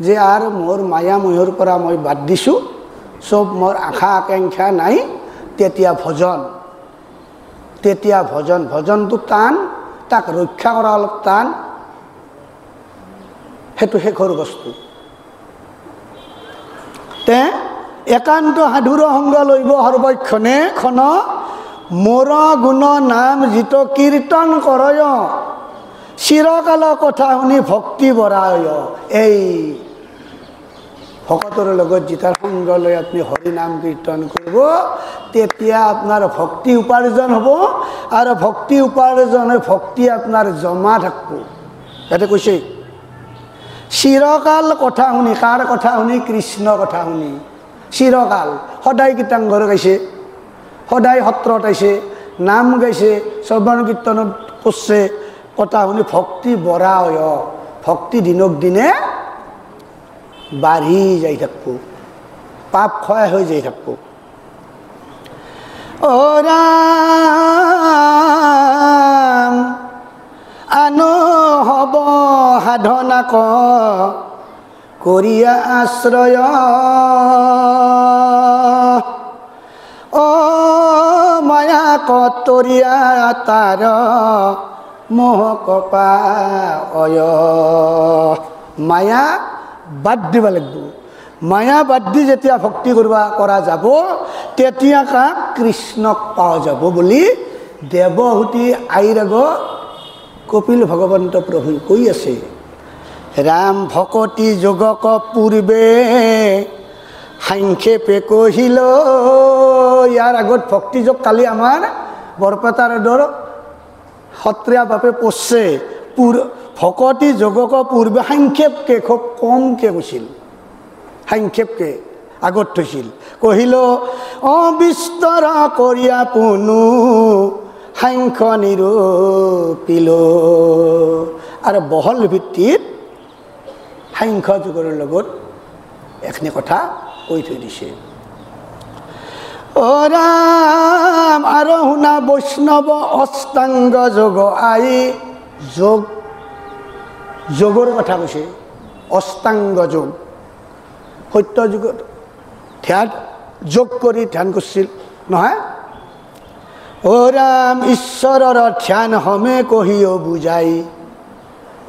যে আৰু মোৰ মায়া মোহৰ পৰা মই বাদ দিছোঁ চব মোৰ আশা আকাংক্ষা নাই তেতিয়া ভজনটো টান তাক ৰক্ষা কৰা অলপ টান সেইটো শেষৰ বস্তু তে একান্ত সাধুৰ সংগ লৈব সৰ্বক্ষণে ক্ষণ মোৰ গুণ নাম যিত কীৰ্তন কৰয় চিৰকাল কথা শুনি ভক্তি বঢ়ায় এই ভকতৰ লগত যেতিয়া সংগ লৈ আপুনি হৰি নাম কীৰ্তন কৰিব তেতিয়া আপোনাৰ ভক্তি উপাৰ্জন হ'ব আৰু ভক্তি উপাৰ্জন হৈ ভক্তি আপোনাৰ জমা থাকিব ইয়াতে কৈছে চিৰকাল কথা শুনি কাৰ কথা শুনি কৃষ্ণ কথা শুনি চিৰকাল সদায় কীৰ্তনঘৰ গাইছে সদায় সত্ৰত আহিছে নাম গাইছে শ্ৰৱণ কীৰ্তনত কৰিছে কথা শুনি ভক্তি বঢ়া হয় ভক্তি দিনক দিনে বাঢ়ি যাই থাকিব পাপ ক্ষয় হৈ যাই থাকিব অ ৰাম আনো হব সাধনা কৰিয়া আশ্ৰয় অ মায়া কতৰিয়া তাৰ মোহ কপা অয় মায়া বাদ দিব লাগিব মায়া বাদ দি যেতিয়া ভক্তি কৰা যাব তেতিয়া কাক কৃষ্ণক পোৱা যাব বুলি দেৱহূতি আইৰাগ কপিল ভগৱন্ত প্ৰভুই কৈ আছে ৰাম ভকতি যোগক পূৰ্বে সংক্ষেপে কহিল ইয়াৰ আগত ভক্তি যোগ কালি আমাৰ বৰপেটাৰ দৰ সত্ৰীয়া বাপে পঢ়ছে ভকতি যোগক পূৰ্বে সংক্ষেপকে খুব কমকে কৈছিল সংক্ষেপকে আগত থৈছিল কহিল অবিস্তৰ কৰিয়া পুনু সাংখ্য নিৰূপিল আৰু বহল ভিত্তিত সাংখ্য যুগৰ লগত এখিনি কথা কৈ থৈ দিছে অ ৰাম আৰু শুনা বৈষ্ণৱ অষ্টাংগ যোগ আই যোগ যোগৰ কথা কৈছে অষ্টাংগ যোগ সত্য যুগত ধ্যান যোগ কৰি ধ্যান কৰিছিল নহয় অ ৰাম ঈশ্বৰৰ ধ্যান হমে কহিও বুজাই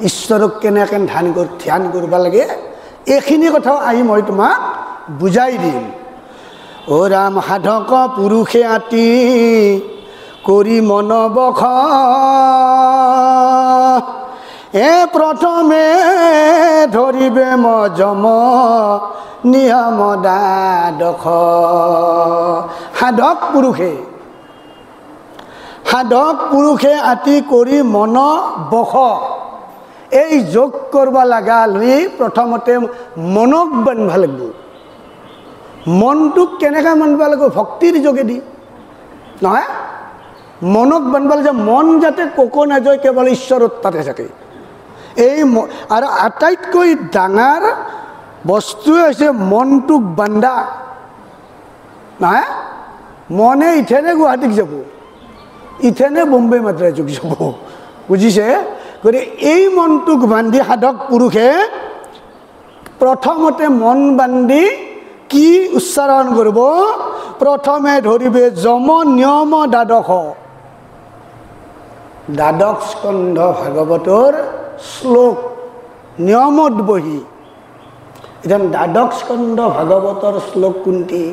ঈশ্বৰক কেনেকৈ ধ্যান কৰিব লাগে এইখিনি কথাও আহি মই তোমাক বুজাই দিম অ ৰাম সাধক পুৰুষে আতি কৰি মন বখ প্ৰথমে ধৰিবে মজম নিয়ম দ্বাদশ সাধক পুৰুষে আতি কৰি মন বখ এই যোগ কৰিব লগা হ'লে প্ৰথমতে মনক বান্ধিব লাগিব মনটোক কেনেকৈ বান্ধিব লাগিব ভক্তিৰ যোগেদি নহয় মনক বান্ধিব লাগে মন যাতে ককো নাযায় কেৱল ঈশ্বৰৰ তাতে থাকে এই আৰু আটাইতকৈ ডাঙৰ বস্তুৱে হৈছে মনটোক বান্ধা নহয় মনে ইথেনে গুৱাহাটীক যাব ইথেনে বম্বে মাদ্ৰাজক যাব বুজিছে গতিকে এই মনটোক বান্ধি সাধক পুৰুষে প্ৰথমতে মন বান্ধি কি উচ্চাৰণ কৰিব প্ৰথমে ধৰিবে যম নিয়ম দ্বাদশ স্কন্ধ ভাগৱতৰ শ্লোক নিয়মত বহি এতিয়া দ্বাদশ স্কন্ধ ভাগৱতৰ শ্লোক কোনটি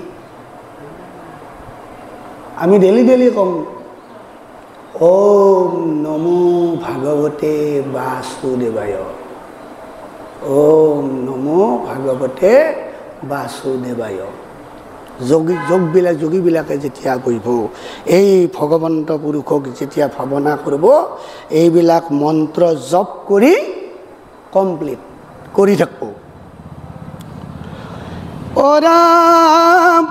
আমি ডেইলি কম ওম নমো ভাগৱতে বাসুদেৱায় ওম নমো ভাগৱতে বাসুদেৱায় যোগীবিলাকে যেতিয়া কৰিব এই ভগৱন্ত পুৰুষক যেতিয়া ভাৱনা কৰিব এইবিলাক মন্ত্ৰ জপ কৰি কমপ্লিট কৰি থাকিব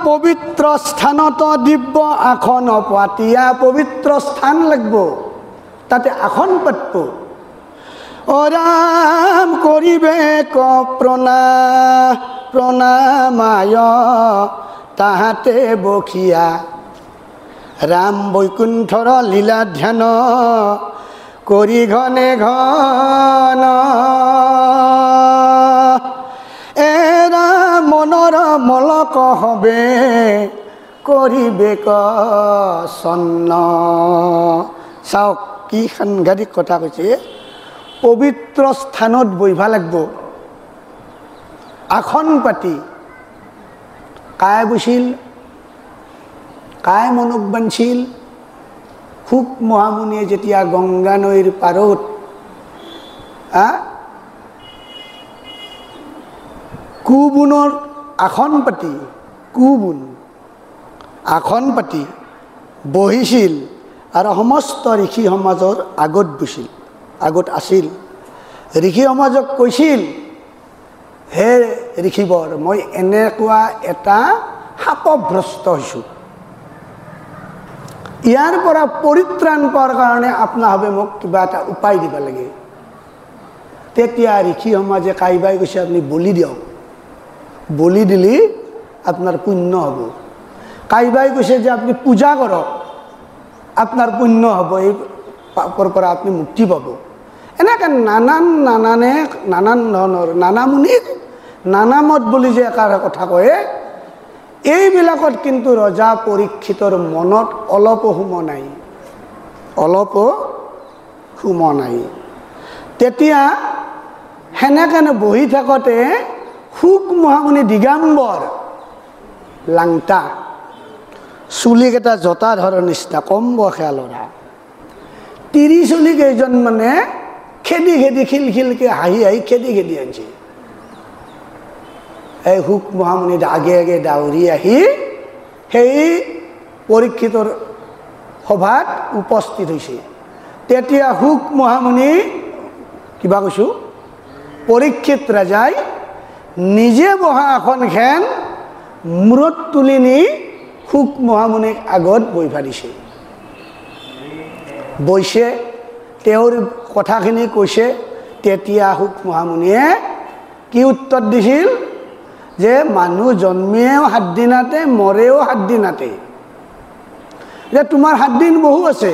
পবিত্ৰ স্থানত দিব্য আসন পাতিয়া পবিত্ৰ স্থান লাগিব তাতে আসন পাতব ৰাম কৰিবে ক প্ৰণামায় তাহাতে বখিয়া ৰাম বৈকুণ্ঠৰ লীলা ধ্যান কৰি ঘনে ঘন এৰা মনৰ মলক হবে কৰিবে কন্ন চাওক কি সাংঘাতিক কথা কৈছে পবিত্ৰ স্থানত বহিব লাগিব আসন পাতি কায় বৈছিল কায় মনক বান্ধিছিল শুক মহামুনিয়ে যেতিয়া গংগা নৈৰ পাৰত কুবুনৰ আসন পাতি বহিছিল আৰু সমস্ত ঋষি সমাজৰ আগত আছিল ঋষি সমাজক কৈছিল হে ঋষিবৰ মই এনেকুৱা এটা শাপগ্ৰস্ত হৈছোঁ ইয়াৰ পৰা পৰিত্ৰাণ পোৱাৰ কাৰণে আপোনালোকে মোক কিবা এটা উপায় দিব লাগে তেতিয়া ঋষি সমাজে কাইবাই কৈছে আপুনি বলি দিয়ক বলি দিলে আপোনাৰ পুণ্য হ'ব কাইবাই কৈছে যে আপুনি পূজা কৰক আপোনাৰ পুণ্য হ'ব এই পাপৰ পৰা আপুনি মুক্তি পাব এনেকৈ নানান ধৰণৰ নানা মুনিৰ নানা মত বুলি যে এষাৰ কথা কয় এইবিলাকত কিন্তু ৰজা পৰীক্ষিতৰ মনত অলপো সুম নাই তেতিয়া সেনেকৈ বহি থাকোঁতে শুক মহামুনি দিগম্বৰ লাংটা চুলিকেইটা জোতা ধৰৰ নিচিনা কম বয়সীয়া ল'ৰা তিৰি চুলি কেইজন মানে খেদি খিলখিলকৈ হাঁহি খেদি আনিছে এই শুক মহামুনি আগে দাউৰি আহি সেই পৰীক্ষিতৰ সভাত উপস্থিত হৈছে তেতিয়া শুক মহামুনি কিবা কৈছোঁ পৰীক্ষিত ৰাজাই নিজে বহা আসনখন মূৰত তুলি নি শুক মহামুনিক আগত বহিব দিছে বৈছে তেওঁৰ কথাখিনি কৈছে তেতিয়া শুক মহামুনিয়ে কি উত্তৰ দিছিল যে মানুহ জন্মেও 7 দিনতে মৰেও 7 দিনতে এতিয়া তোমাৰ 7 দিন বহু আছে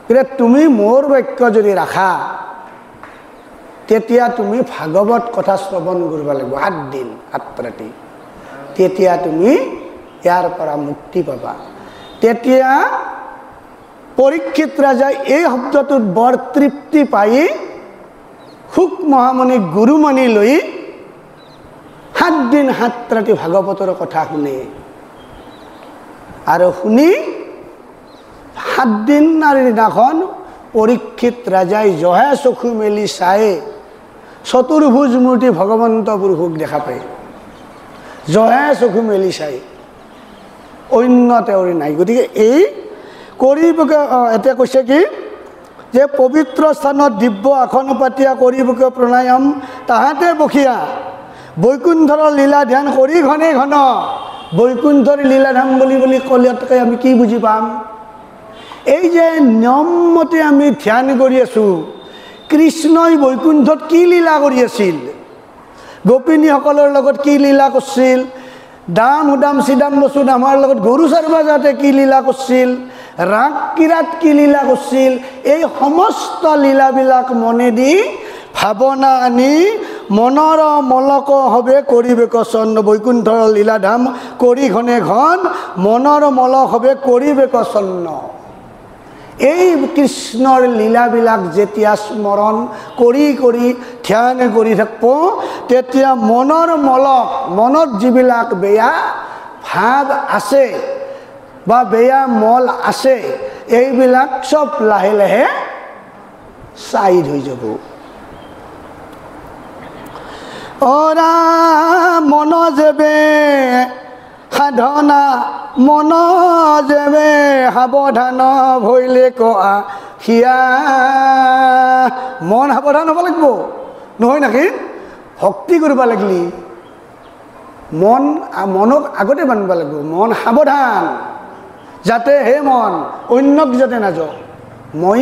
এতিয়া তুমি মোৰ বাক্য যদি ৰাখা তেতিয়া তুমি ভাগৱত কথা শ্ৰৱণ কৰিব লাগিব 8 দিন 8 ৰাতি, তেতিয়া তুমি ইয়াৰ পৰা মুক্তি পাবা। তেতিয়া পৰীক্ষিত ৰাজাই এই শব্দটোত বৰ তৃপ্তি পাই শুক মহামণিক গুৰু মানি লৈ 7 দিন 7 ৰাতি ভাগৱতৰ কথা শুনে। আৰু শুনি 7 দিনৰ দিনাখন পৰীক্ষিত ৰাজাই জহে চকু মেলি চাই চতুৰ্ভুজ মূৰ্তি ভগৱন্ত পুৰুষক দেখা পায়। জহে চকু মেলি চাই, অন্য তেঁওৰি নাই। গতিকে এই কৰিবকে এতিয়া কৈছে কি যে পবিত্ৰ স্থানত দিব্য আসন পাতিয়া কৰিবকে প্ৰণায়াম তাহাঁতে বসিয়া বৈকুণ্ঠৰ লীলা ধ্যান কৰি ঘনে ঘন। বৈকুণ্ঠৰ লীলা ধ্যান বুলি ক'লেতকৈ আমি কি বুজি পাম? এই যে নিয়মমতে আমি ধ্যান কৰি আছোঁ, কৃষ্ণই বৈকুণ্ঠত কি লীলা কৰি আছিল, গোপিনীসকলৰ লগত কি লীলা কৰিছিল, দাম উদাম চিদাম বসু আমাৰ লগত গৰু চাৰবা যাওঁতে কি লীলা কৰিছিল, ৰাগ কিৰাত কি লীলা কৰিছিল, এই সমস্ত লীলাবিলাক মনেদি ভাৱনা আনি মনৰ মলক হবে কৰিবেক চন্ন। বৈকুণ্ঠৰ লীলাধাম কৰি ঘনে ঘন মনৰ মলক হবে কৰিবেক চন্ন। এই কৃষ্ণৰ লীলাবিলাক যেতিয়া স্মৰণ কৰি কৰি ধ্যান কৰি থাকিব, তেতিয়া মনৰ মলক, মনত যিবিলাক বেয়া ভাৱ আছে বা বেয়া মল আছে, এইবিলাক চব লাহে লাহে চাইড হৈ যাব। অৰা মন যেবে সাধনা, মন যেবে সাৱধান ভৈলে কোৱা সিয়া। মন সাৱধান হ'ব লাগিব, নহয় নেকি? ভক্তি কৰিব লাগিলি মনক আগতে বান্ধিব লাগিব। মন সাৱধান, যাতে হে মন অন্যক যাতে নাযাওঁ, মই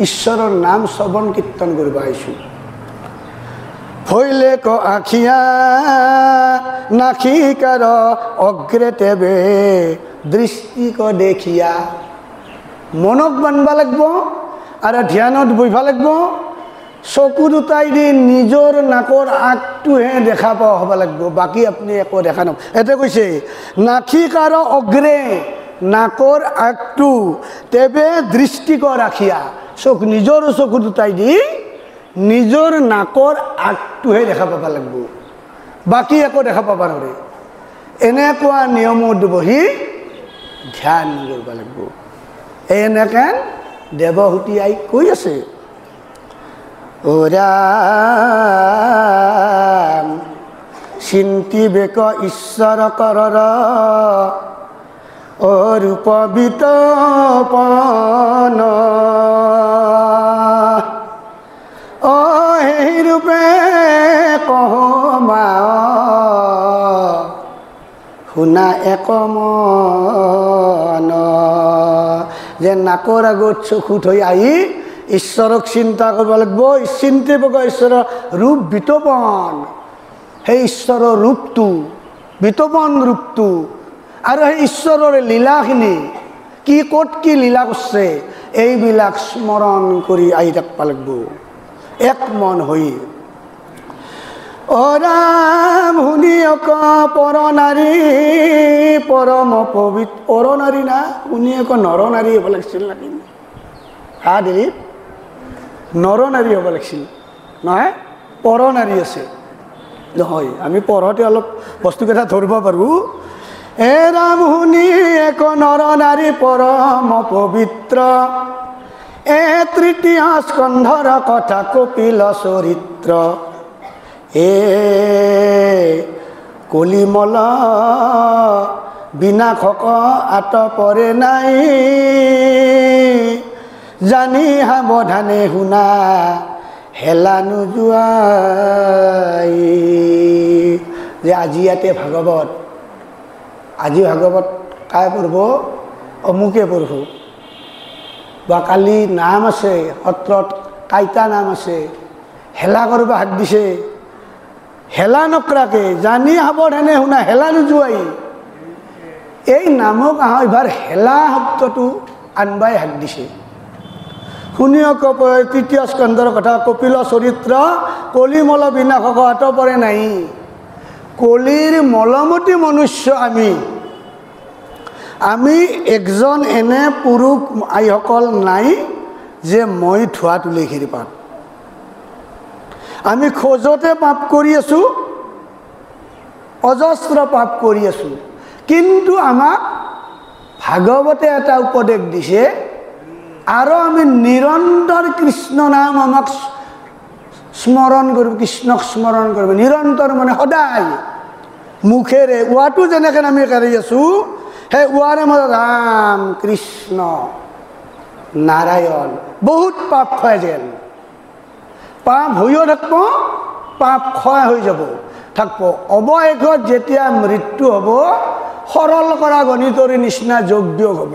ঈশ্বৰৰ নাম শ্ৰৱণ কীৰ্তন কৰিব আহিছোঁ। ভৈলে ক আখিয়া নাখিকাৰ অগ্ৰে তেবে দৃষ্টি ক দেখিয়া। মনক বান্ধিব লাগিব আৰু ধ্যানত বহিব লাগিব। চকু দুটাই দি নিজৰ নাকৰ আগটোহে দেখা পোৱা হ'ব লাগিব, বাকী আপুনি একো দেখা নাপাব। এতিয়া কৈছে নাখিকাৰ অগ্ৰে, নাকৰ আগটো, তেবে দৃষ্টি ক ৰাখিয়া। নিজৰ চকু দুটাই দি নিজৰ নাকৰ আগটোহে দেখা পাব লাগিব, বাকী একো দেখা পাব নোৱাৰে। এনেকুৱা নিয়মত বহি ধ্যান কৰিব লাগিব। এনেকৈ দেৱহূতি আই কৈ আছে, অ ৰাম চিন্তি বেক ঈশ্বৰ কৰৰ অৰূপ বিতপন। অ সেই ৰূপে কহমা শুনা একমন। যে নাকৰ আগত চকু থৈ আহি ঈশ্বৰক চিন্তা কৰিব লাগিব। চিন্তি বগা ঈশ্বৰৰ ৰূপ বিতপন, সেই ঈশ্বৰৰ ৰূপটো, বিতপন ৰূপটো, আৰু সেই ঈশ্বৰৰ লীলাখিনি কি ক'ত কি লীলা কৰিছে, এইবিলাক স্মৰণ কৰি আহি থাকিব লাগিব এক মন হৈ। অ ৰাম শুনি অক পৰ নাৰী পৰম পবিত্ৰ। পৰ নাৰী না, শুনি অক নৰ নাৰী হ'ব লাগিছিল নেকি? হা দিলীপ, নৰ নাৰী হ'ব লাগিছিল নহয়, পৰ নাৰী আছে নহয়। আমি পঢ়োঁতে অলপ বস্তুকেইটা ধৰিব পাৰোঁ। এ ৰাম শুনি এক নৰ নাৰী পৰম পবিত্ৰ, এ তৃতীয় স্কন্ধৰ কথা কপিল চৰিত্ৰ। এ কলিমল বিনাশক আতপৰে নাই, জানি সাৱধানে শুনা হেলা নোযোৱাই। যে আজি ইয়াতে ভাগৱত, আজি ভাগৱত কাই পঢ়ব, অমুকে পঢ়ব, বা কালি নাম আছে সত্ৰত, কাইটা নাম আছে, হেলা কৰিব হাত দিছে, হেলা নকৰাকে জানি সাৱধানে শুনা হেলা নোযোৱাই। এই নামক এইবাৰ হেলা শব্দটো আনবাই হাত দিছে। শুনিয়ক তৃতীয় স্কন্ধৰ কথা, কপিল চৰিত্ৰ কলিমল বিনাশক আতপৰে নাই। কলিৰ মলমতি মনুষ্য আমি একজন এনে পুৰুষ আইসকল নাই যে মই ধোৱা তুলসীৰ পাত। আমি খোজতে পাপ কৰি আছোঁ, অজস্ৰ পাপ কৰি আছোঁ, কিন্তু আমাক ভাগৱতে এটা উপদেশ দিছে, আৰু আমি নিৰন্তৰ কৃষ্ণ নাম আমাক স্মৰণ কৰিব, কৃষ্ণক স্মৰণ কৰিব নিৰন্তৰ, মানে সদায় মুখেৰে। ওৱাটো যেনেকৈ আমি কৰি আছোঁ, সেই ওৱাৰে মাজত ৰাম কৃষ্ণ নাৰায়ণ, বহুত পাপ ক্ষয় যেন। পাপ হৈও থাকিব, পাপ ক্ষয় হৈ যাব থাকিব। অৱশেষত যেতিয়া মৃত্যু হ'ব, সৰল কৰা গণিতৰ নিচিনা যোগ বিয়োগ হ'ব।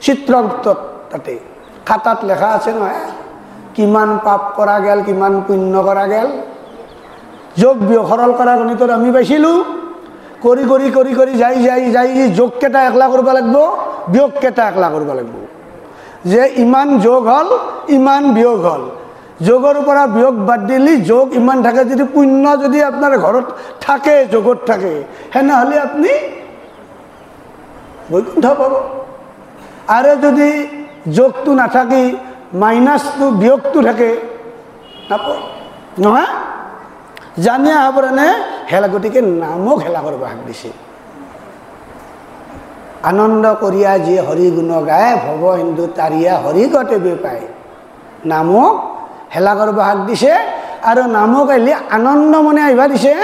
চিত্ৰগুপ্তত তাতে খাতাত লেখা আছে নহয়, কিমান পাপ কৰা গেল, কিমান পুণ্য কৰা গেল। যোগ বিয়োগ সৰল কৰা গণিতত আমি পাইছিলোঁ। কৰি কৰি কৰি কৰি যাই যাই যাই যোগকেইটা একলা কৰিব লাগিব, বিয়োগকেইটা একলা কৰিব লাগিব। যে ইমান যোগ হ'ল, ইমান বিয়োগ হ'ল। যোগৰ পৰা বিয়োগ বাদ দিলি যোগ ইমান থাকে। যদি পুণ্য যদি আপোনাৰ ঘৰত থাকে, যোগত থাকে, সেনেহ'লে আপুনি বৈকুণ্ঠ পাব। আৰু যদি যোগটো নাথাকি মাইনাছটো বিয়োগটো থাকে, নাপায় নহয়। জানি আহাবৰণে হেলা, গতিকে নামক হেলা কৰিব হাক দিছে। আনন্দ কৰিয়া যি হৰি গুণ গায়, ভৱ হিন্দু তাৰিয়া হৰি গতে পায়। নামক হেলা কৰিব হাক দিছে, আৰু নামক আহিলে আনন্দ মনে আহিবা দিছে,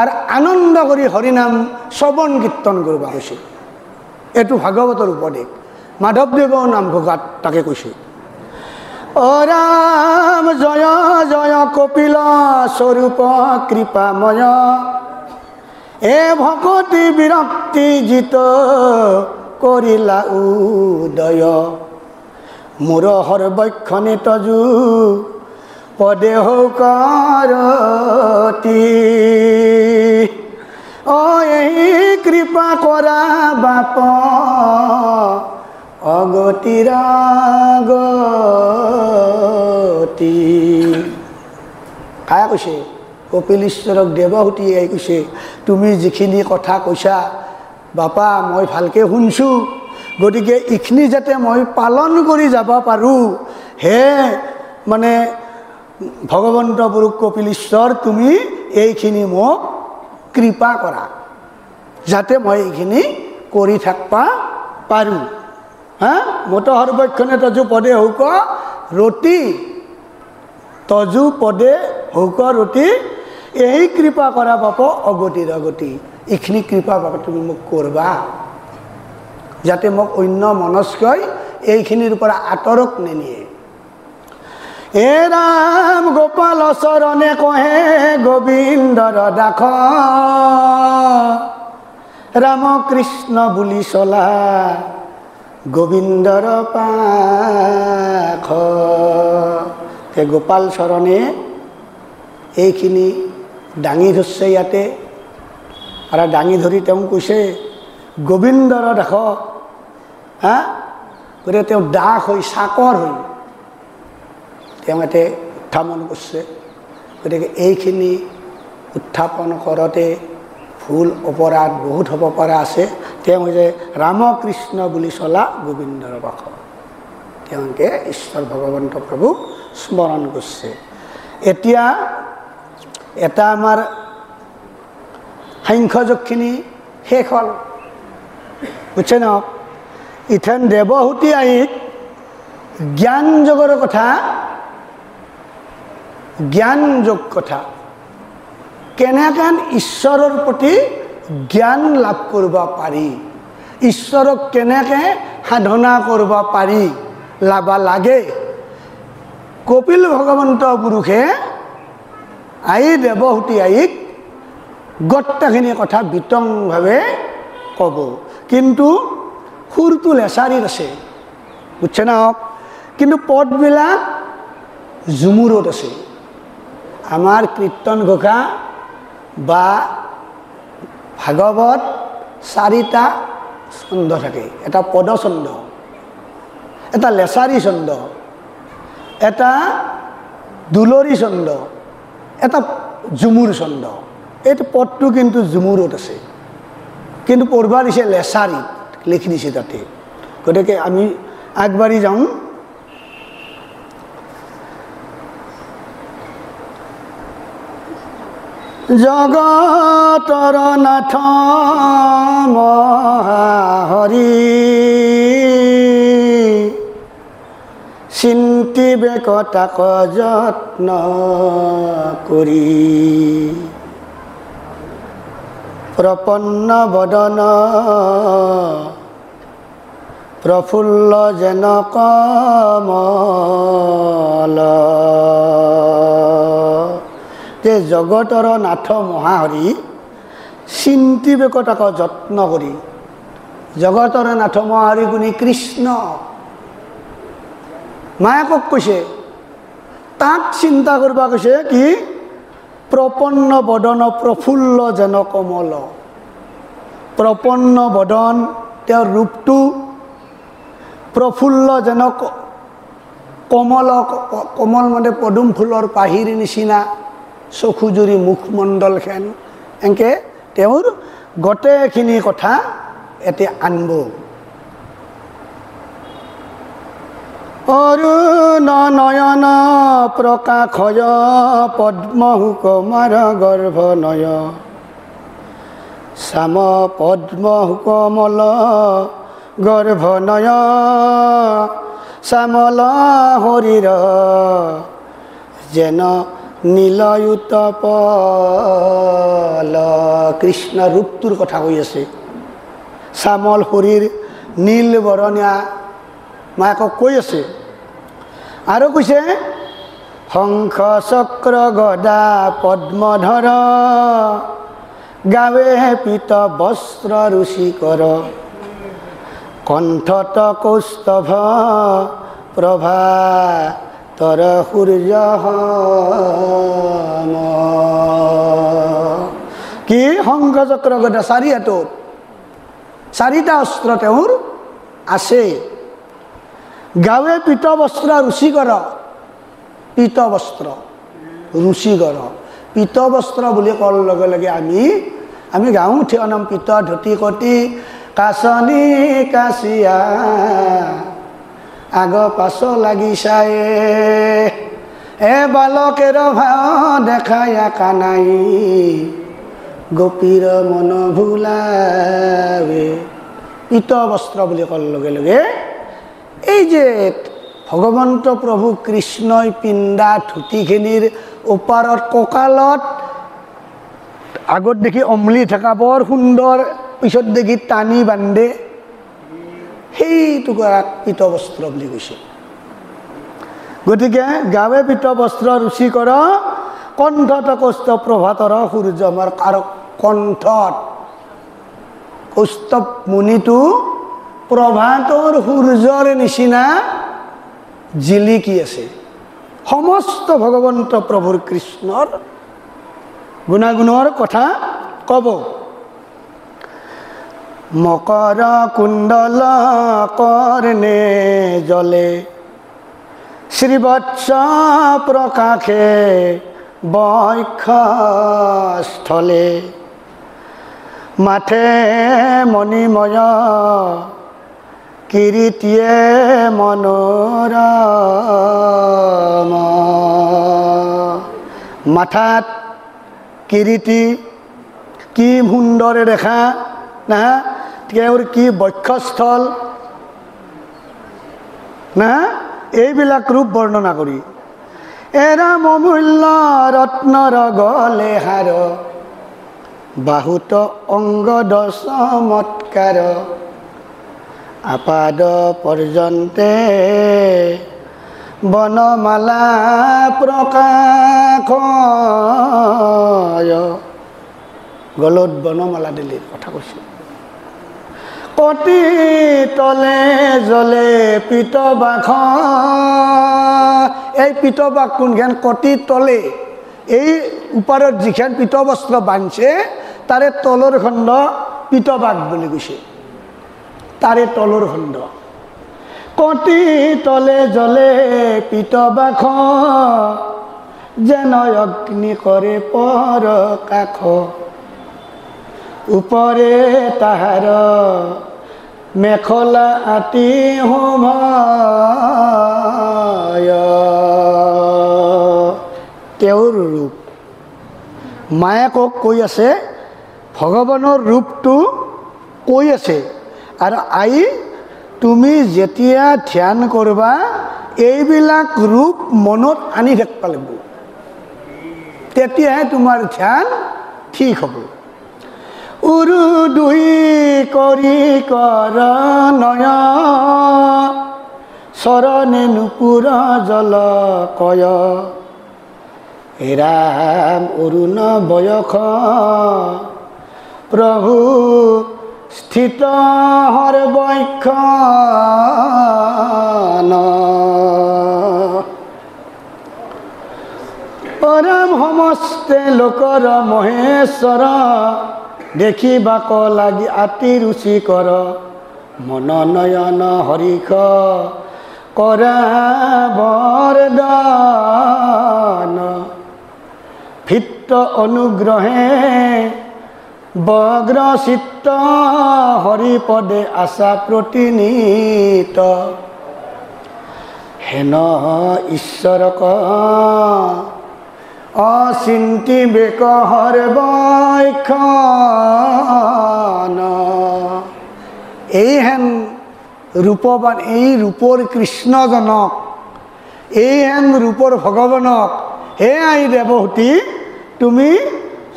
আৰু আনন্দ কৰি হৰিনাম শ্ৰৱণ কীৰ্তন কৰিব কৈছে। এইটো ভাগৱতৰ উপদেশ। মাধৱদেৱৰ নামঘোষাত তাকে কৈছে। অ ৰাম জয় জয় কপিল স্বৰূপ কৃপাময়, এ ভকতি বিৰক্তি জিত কৰিলা উদয়। মোৰ সৰ্বক্ষণে তজু পদে হৌকৰতি, অ এই কৃপা কৰা বাপ অগতিৰাগতি। কায়ে কৈছে? কপিল ঈশ্বৰক দেৱহূতিয়ে কৈছে, তুমি যিখিনি কথা কৈছা বাপা মই ভালকৈ শুনছোঁ, গতিকে এইখিনি যাতে মই পালন কৰি যাব পাৰোঁ, হে মানে ভগৱন্ত পুৰুষ কপিল ঈশ্বৰ, তুমি এইখিনি মোক কৃপা কৰা, যাতে মই এইখিনি কৰি থাকিবা পাৰোঁ। হা, মত সৰ্বক্ষণে তজু পদে হৌক ৰতি, তজু পদে হৌক ৰতি, এই কৃপা কৰা বাপ অগতিৰ অগতি। এইখিনি কৃপা বাপ তুমি মোক কৰবা, যাতে মোক অন্য মনস্কই এইখিনিৰ পৰা আঁতৰক নেনিয়ে। এ ৰাম গোপাল চৰণে কহে গোবিন্দৰ দাস, ৰাম কৃষ্ণ বুলি চলা গোবিন্দৰ পাখ। গোপাল চৰণে এইখিনি দাঙি ধৰিছে ইয়াতে, আৰু দাঙি ধৰি তেওঁ কৈছে গোবিন্দৰ দাস। হা, গতিকে তেওঁ দাস হৈ চাকৰ হৈ তেওঁ ইয়াতে উত্থাপন কৰিছে। গতিকে এইখিনি উত্থাপন কৰোঁতে ভুল অপৰাধ বহুত হ'ব পৰা আছে। তেওঁ যে ৰামকৃষ্ণ বুলি চলা গোবিন্দৰ বাস, তেওঁলোকে ঈশ্বৰ ভগৱন্ত প্ৰভুক স্মৰণ কৰিছে। এতিয়া এটা আমাৰ সাংখ্যযোগখিনি শেষ হ'ল, বুজিছে ন? ইথেন দেৱহূতি আইক জ্ঞান যোগৰ কথা, জ্ঞান যোগ কথা, কেনেকৈ ঈশ্বৰৰ প্ৰতি জ্ঞান লাভ কৰিব পাৰি, ঈশ্বৰক কেনেকৈ সাধনা কৰিব পাৰি লাবা লাগে, কপিল ভগৱন্ত পুৰুষে আই দেৱহূতি আইক গোটেইখিনি কথা বিতংভাৱে ক'ব। কিন্তু সুৰটো লেচাৰীত আছে, বুজিছে না? কিন্তু পদবিলাক ঝুমুৰত আছে। আমাৰ কীৰ্তন ঘোষা বা ভাগৱত 4টা ছন্দ থাকে। এটা পদছন্দ, এটা লেচাৰী ছন্দ, এটা দুলৰী ছন্দ, এটা ঝুমুৰ ছন্দ। এইটো পদটো কিন্তু ঝুমুৰত আছে, কিন্তু পঢ়বা দিছে লেচাৰীত লিখি দিছে তাতে। গতিকে আমি আগবাঢ়ি যাওঁ। জগতৰ নাথ মহাহৰি, চিন্তিবে তাক যত্ন কৰি, প্ৰপন্ন বদন প্ৰফুল্ল যেন কমল। যে জগতৰ নাথ মহাহৰি, চিন্তিবে তাক যত্ন কৰি। জগতৰ নাথ মহাহৰি কোনি? কৃষ্ণ। মায়াকক কৈছে, তাক চিন্তা কৰবা কৈছে কি? প্ৰপন্ন বদন প্ৰফুল্ল যেন কমল। প্ৰপন্ন বদন, তেওঁৰ ৰূপটো প্ৰফুল্ল যেন কমল। কমল মানে পদুম ফুলৰ পাহিৰ নিচিনা, চকুজুৰি মুখমণ্ডলখন। এনেকৈ তেওঁৰ গোটেইখিনি কথা এতিয়া আনব। অৰুণ নয়ন প্ৰকাশয়, পদ্ম সুকুমাৰ গৰ্ভনয়, শ্যাম পদ্ম সুকমল গৰ্ভনয়, শ্যামল শৰীৰ যেন নীলয়ুত পল। কৃষ্ণ ৰূপটোৰ কথা কৈ আছে। শ্যামল শৰীৰ, নীল বৰণীয়া, মায়াকক কৈ আছে। আৰু কৈছে শংখ চক্ৰ গদা পদ্মধৰ, গাৱে পীত বস্ত্ৰ ৰুচিকৰ, কণ্ঠত কৌস্তভ প্ৰভা তৰ সূৰ্য সম। কি? শংখ চক্ৰ গদা, চাৰি হাতত চাৰিটা অস্ত্ৰ তেওঁৰ আছে। গাৱে পীত বস্ত্ৰ ৰুচিকৰ, পীত বস্ত্ৰ ৰুচিকৰ। পীত বস্ত্ৰ বুলি কোৱাৰ লগে লগে আমি গাঁও থিয় নাম পীত ধুতি কটি, কাচনি কাচিয়া আগ পাছ লাগি চাই, এ বালকেৰ ভাও দেখায়া কানাই, গোপীৰ মন ভুলাৱে। পীত বস্ত্ৰ বুলি কোৱাৰ লগে লগে এই যে ভগৱন্ত প্ৰভু কৃষ্ণই পিন্ধা ধুতিখিনিৰ ওপৰত কঁকালত আগত দেখি অমলি থকা বৰ সুন্দৰ, পিছত দেখি টানি বান্ধে, সেইটো পীত বস্ত্ৰ বুলি কৈছে। গতিকে গাৱে পীত বস্ত্ৰ ৰুচি কৰ, কণ্ঠত কৌস্তভ প্ৰভাতৰ সূৰ্য। আমাৰ কণ্ঠত কৌস্তভ মুনিটো প্ৰভাতৰ সূৰ্যৰ নিচিনা জিলিকি আছে। সমস্ত ভগৱন্ত প্ৰভুৰ কৃষ্ণৰ গুণাগুণৰ কথা ক'ব। মকৰ কুণ্ডল কৰ্ণে জলে, শ্ৰীবৎস প্ৰকাশে বক্ষস্থলে, মাথে মণিময় কিৰীটিয়ে মনোৰম। মাথাত কিৰীটি, কি সুন্দৰে দেখা না, তেওঁৰ কি বক্ষস্থল না, এইবিলাক ৰূপ বৰ্ণনা কৰি, এৰাম অমূল্য ৰত্নৰ গলে হাৰ, বাহুত অংগদ চমৎকাৰ, আপাদ পৰ্যন্তে বনমালা প্ৰকাশয়। গলত বনমালা দিলে কথা কৈছে। কটি তলে জলে পীতবাস, এই পীতবাস কোনখান? কটি তলে, এই ওপৰত যিখান পীত বস্ত্ৰ বান্ধছে তাৰে তলৰ খণ্ড পীতবাস বুলি কৈছে। তাৰে তলৰ খণ্ড কটি তলে জ্বলে পিতবাখ যেন অগ্নি কৰে পৰ কাষ উপৰে তাহাৰ মেখলা আতি হোমায় তেওঁৰ ৰূপ মায়াকক কৈ আছে ভগৱানৰ ৰূপটো কৈ আছে আৰু আই তুমি যেতিয়া ধ্যান কৰবা এইবিলাক ৰূপ মনত আনি থাকিব লাগিব তেতিয়াহে তোমাৰ ধ্যান ঠিক হ'ব উৰু দুই কৰি কৰ নয় চৰণে নুপুৰ জল কয় হে ৰাম অৰুণ বয়স প্ৰভু স্থিত সৰ্বক্ষ পৰম সমস্তে লোকৰ মহেশ্বৰ দেখিবাক লাগি আতি ৰুচি কৰ মন নয়ন হৰিষ কৰা বৰদান ভিত্ত অনুগ্ৰহে বগ্ৰ চিত্ত হৰিপদে আশা প্ৰতিনীত হেন ঈশ্বৰক অচিন্তি বেক সৰ্বক্ষণ এইহেন ৰূপৱান এই ৰূপৰ কৃষ্ণজনক এইহেন ৰূপৰ ভগৱানক হে আই দেৱহূতি তুমি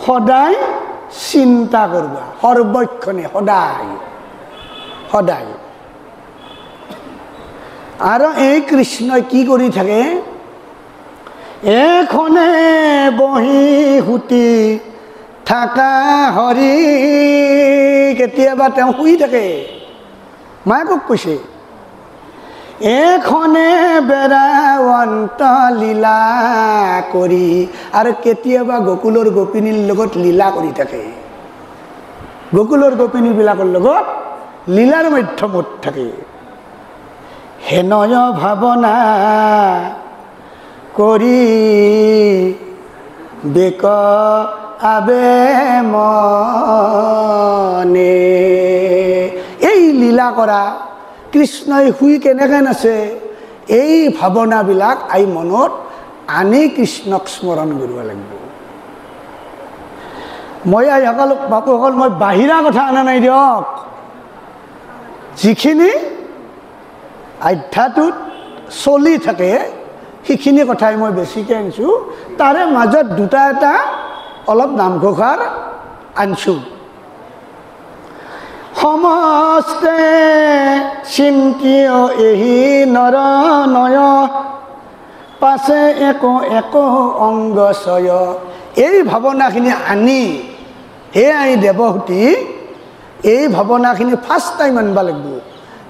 সদায় চিন্তা কৰবা সৰ্বক্ষণে সদায় সদায় আৰু এই কৃষ্ণই কি কৰি থাকে এখনে বহি সুতি থাকা হৰি কেতিয়াবা তেওঁ শুই থাকে মায়াকক কৈছে এখনে বেৰাৱন্ত লীলা কৰি আৰু কেতিয়াবা গকুলৰ গোপিনীৰ লগত লীলা কৰি থাকে গকুলৰ গোপিনীবিলাকৰ লগত লীলাৰ মাধ্যমত থাকে হেনয় ভাৱনা কৰি বেক আবে মনে এই লীলা কৰা কৃষ্ণই শুই কেনেকৈ নাচে এই ভাৱনাবিলাক আই মনত আনি কৃষ্ণক স্মৰণ কৰিব লাগিব মই আইসকল বাপুসকল মই বাহিৰা কথা অনা নাই দিয়ক যিখিনি আধ্যাত্মত চলি থাকে সেইখিনি কথাই মই বেছিকৈ আনিছোঁ তাৰে মাজত দুটা এটা অলপ নামঘোষাৰ আনিছোঁ সমস্তে চিন্তিয় এহি নৰ নয় পাছে এক এক অংগ ছয় এই ভাৱনাখিনি আনি হে আই দেৱহূতি এই ভাৱনাখিনি ফাৰ্ষ্ট টাইম আনিব লাগিব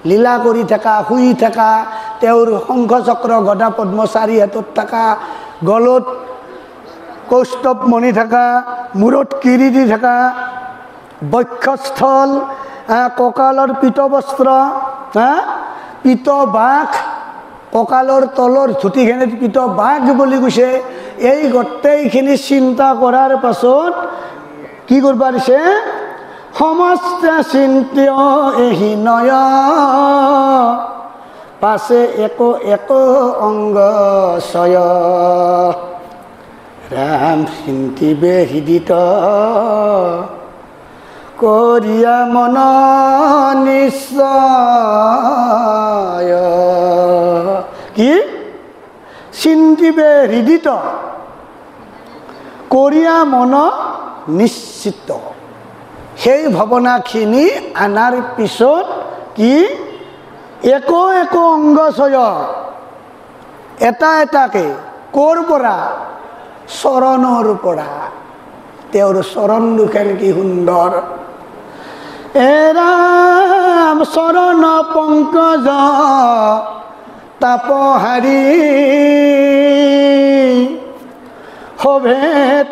লীলা কৰি থকা শুই থকা তেওঁৰ শংখ চক্ৰ গদা পদ্মচাৰী হাতত থকা গলত কৌস্তৱ মণি থকা মূৰত কিৰি দি থকা বক্ষস্থল কঁকালৰ পীতবস্ত্ৰ পীত বাঘ কঁকালৰ তলৰ ধুতিখিনিত পীত বাঘ বুলি কৈছে এই গোটেইখিনি চিন্তা কৰাৰ পাছত কি কৰিব দিছে সমস্ত চিন্তিয় এহি নয় পাছে এক এক অংগ ছয় ৰাম চিন্তিবে হৃদিত কৰিয়া মন নিশ্চয় কি চিন্তিবে হৃদিত কৰিয়া মন নিশ্চিত সেই ভাৱনাখিনি আনাৰ পিছত কি এক এক অংগ ছয় এটা এটাকে ক'ৰ পৰা চৰণৰ পৰা তেওঁৰ চৰণ দুখন কি সুন্দৰ এৰাম চৰণ পংকজ তাপহাৰী শোভে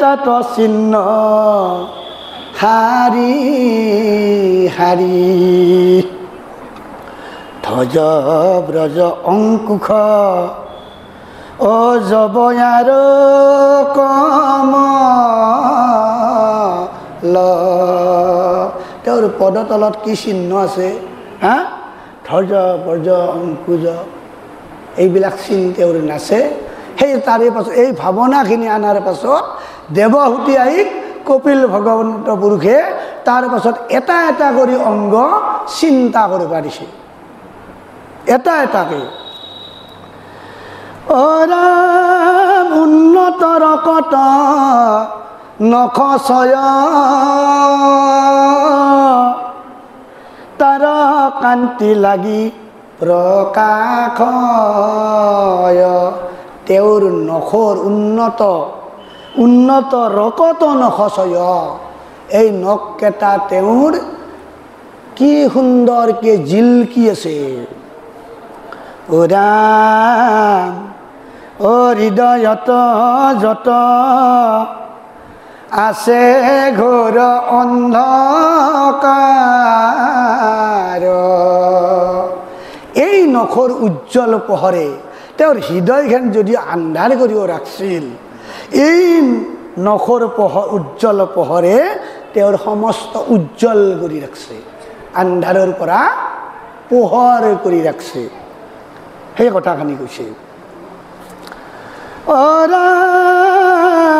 তাত চিহ্ন হাৰি হাৰি ধ্বজ ব্ৰজ অংকুশ অজবয়াৰ কমল তেওঁৰ পদতলত কি চিহ্ন আছে হা ধ্বজ ব্ৰজ অংকুশ এইবিলাক চিন তেওঁৰ নাচে সেই তাৰে পাছত এই ভাৱনাখিনি আনাৰ পাছত দেৱহূতি আহি কপিল ভগৱন্ত পুৰুষে তাৰ পাছত এটা এটা কৰি অংগ চিন্তা কৰিব দিছে এটা এটাকে অৰাম উন্নত ৰকত নখচয় তাৰ কান্তি লাগি প্ৰকাশয় তেওঁৰ নখৰ উন্নত ৰকত নখচয় এই নখকেইটা তেওঁৰ কি সুন্দৰকে জিলকি আছে ও ৰাম ও হৃদয়ত যত আছে ঘোৰ অন্ধকাৰ এই নখৰ উজ্জ্বল পোহৰে তেওঁৰ হৃদয়খন যদি আন্ধাৰ কৰিব ৰাখিছিল এই নখৰ উজ্জ্বল পোহৰে তেওঁৰ সমস্ত উজ্জ্বল কৰি ৰাখছে আন্ধাৰৰ পৰা পোহৰ কৰি ৰাখছে সেই কথাখিনি কৈছে অৰাম